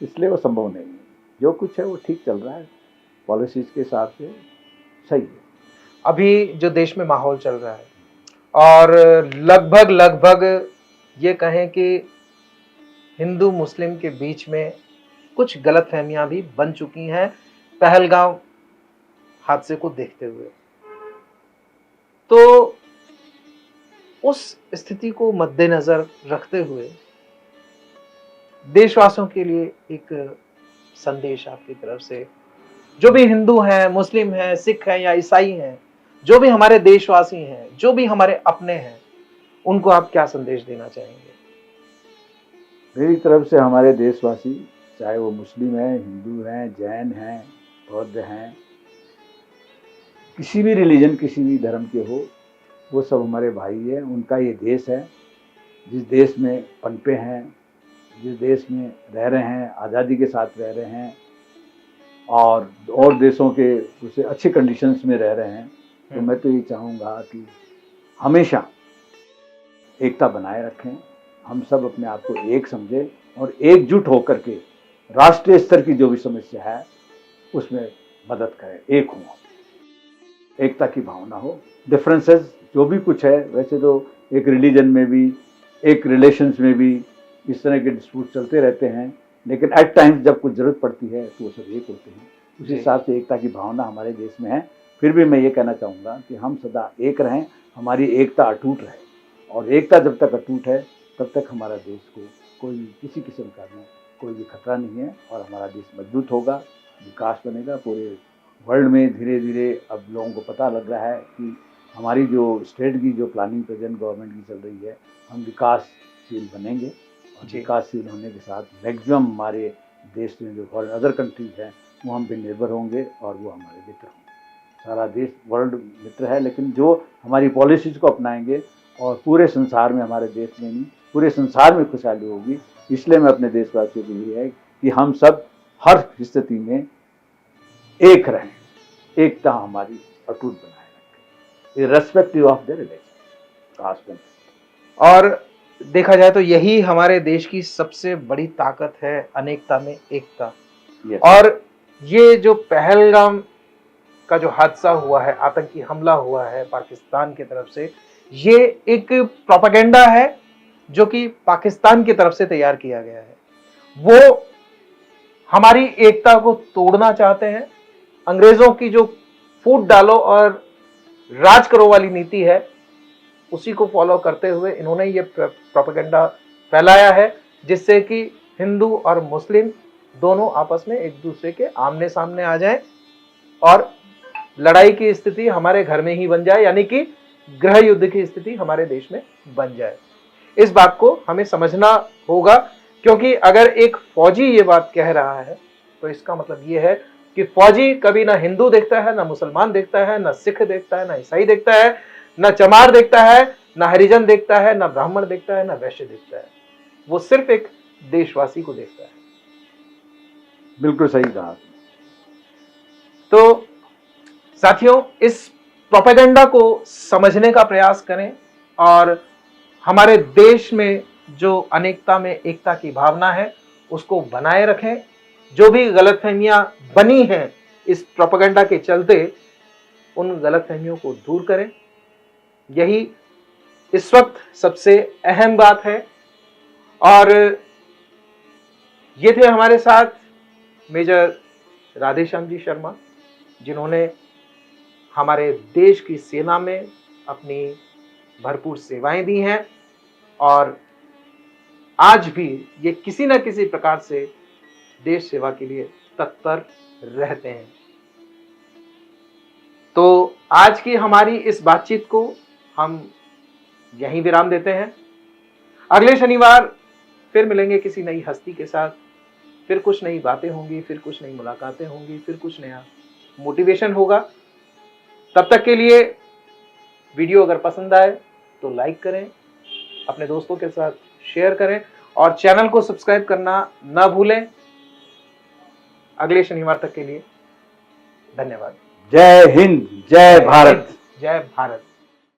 इसलिए वो संभव नहीं है। जो कुछ है वो ठीक चल रहा है, पॉलिसीज के हिसाब से सही है। अभी जो देश में माहौल चल रहा है, और लगभग ये कहें कि हिंदू मुस्लिम के बीच में कुछ गलतफहमियां भी बन चुकी हैं पहलगाम हादसे को देखते हुए, तो उस स्थिति को मद्देनजर रखते हुए देशवासियों के लिए एक संदेश आपकी तरफ से, जो भी हिंदू हैं, मुस्लिम हैं, सिख हैं या ईसाई हैं, जो भी हमारे देशवासी हैं, जो भी हमारे अपने हैं, उनको आप क्या संदेश देना चाहेंगे? मेरी तरफ से हमारे देशवासी, चाहे वो मुस्लिम हैं, हिंदू हैं, जैन हैं, बौद्ध हैं, किसी भी रिलीजन, किसी भी धर्म के हो, वो सब हमारे भाई हैं, उनका ये देश है, जिस देश में पनपे हैं, जिस देश में रह रहे हैं, आज़ादी के साथ रह रहे हैं और देशों के उससे अच्छे कंडीशंस में रह रहे हैं, तो मैं तो ये चाहूँगा कि हमेशा एकता बनाए रखें, हम सब अपने आप को एक समझें और एकजुट होकर के राष्ट्रीय स्तर की जो भी समस्या है उसमें मदद करें, एक हों, एकता की भावना हो। डिफरेंसेस जो भी कुछ है, वैसे तो एक रिलीजन में भी, एक रिलेशंस में भी इस तरह के डिस्प्यूट चलते रहते हैं, लेकिन एट टाइम्स जब कुछ ज़रूरत पड़ती है तो वो सब एक होते हैं। उस हिसाब से एकता की भावना हमारे देश में है। फिर भी मैं ये कहना चाहूँगा कि हम सदा एक रहें, हमारी एकता अटूट रहे, और एकता जब तक अटूट है तब तक हमारा देश को कोई किसी किस्म का भी कोई भी खतरा नहीं है, और हमारा देश मजबूत होगा, विकास बनेगा। पूरे वर्ल्ड में धीरे धीरे अब लोगों को पता लग रहा है कि हमारी जो स्टेट की जो प्लानिंग प्रेजेंट गवर्नमेंट की चल रही है, हम विकासशील बनेंगे, और विकासशील होने के साथ मैक्सिमम हमारे देश में जो फॉरेन अदर कंट्रीज हैं वो हम पे निर्भर होंगे और वो हमारे मित्र होंगे। सारा देश वर्ल्ड मित्र है, लेकिन जो हमारी पॉलिसीज़ को अपनाएंगे और पूरे संसार में, हमारे देश में नहीं पूरे संसार में खुशहाली होगी। इसलिए मैं अपने देशवासियों के लिए है कि हम सब हर स्थिति में एक रहें, एकता हमारी अटूट बनाए रखें, irrespective of the religion, caste and. और देखा जाए तो यही हमारे देश की सबसे बड़ी ताकत है, अनेकता में एकता। और ये जो पहलगाम का जो हादसा हुआ है, आतंकी हमला हुआ है पाकिस्तान की तरफ से, ये एक प्रोपेगेंडा है जो कि पाकिस्तान की तरफ से तैयार किया गया है। वो हमारी एकता को तोड़ना चाहते हैं। अंग्रेजों की जो फूट डालो और राज करो वाली नीति है, उसी को फॉलो करते हुए इन्होंने ये प्रोपेगेंडा फैलाया है, जिससे कि हिंदू और मुस्लिम दोनों आपस में एक दूसरे के आमने सामने आ जाएं और लड़ाई की स्थिति हमारे घर में ही बन जाए, यानी कि गृह युद्ध की स्थिति हमारे देश में बन जाए। इस बात को हमें समझना होगा, क्योंकि अगर एक फौजी ये बात कह रहा है तो इसका मतलब ये है कि फौजी कभी ना हिंदू देखता है, ना मुसलमान देखता है, ना सिख देखता है, ना ईसाई देखता है, ना चमार देखता है, ना हरिजन देखता है, ना ब्राह्मण देखता है, ना वैश्य देखता है। वो सिर्फ एक देशवासी को देखता है। बिल्कुल सही कहा। तो साथियों, इस प्रोपेगेंडा को समझने का प्रयास करें और हमारे देश में जो अनेकता में एकता की भावना है उसको बनाए रखें। जो भी गलतफहमियां बनी हैं इस प्रोपेगेंडा के चलते, उन गलतफहमियों को दूर करें। यही इस वक्त सबसे अहम बात है। और ये थे हमारे साथ मेजर राधेश्याम जी शर्मा, जिन्होंने हमारे देश की सेना में अपनी भरपूर सेवाएं दी हैं और आज भी ये किसी न किसी प्रकार से देश सेवा के लिए तत्पर रहते हैं। तो आज की हमारी इस बातचीत को हम यहीं विराम देते हैं। अगले शनिवार फिर मिलेंगे किसी नई हस्ती के साथ। फिर कुछ नई बातें होंगी, फिर कुछ नई मुलाकातें होंगी, फिर कुछ नया मोटिवेशन होगा। तब तक के लिए वीडियो अगर पसंद आए तो लाइक करें, अपने दोस्तों के साथ शेयर करें और चैनल को सब्सक्राइब करना ना भूलें। अगले शनिवार तक के लिए धन्यवाद। जय हिंद, जय भारत। जय भारत।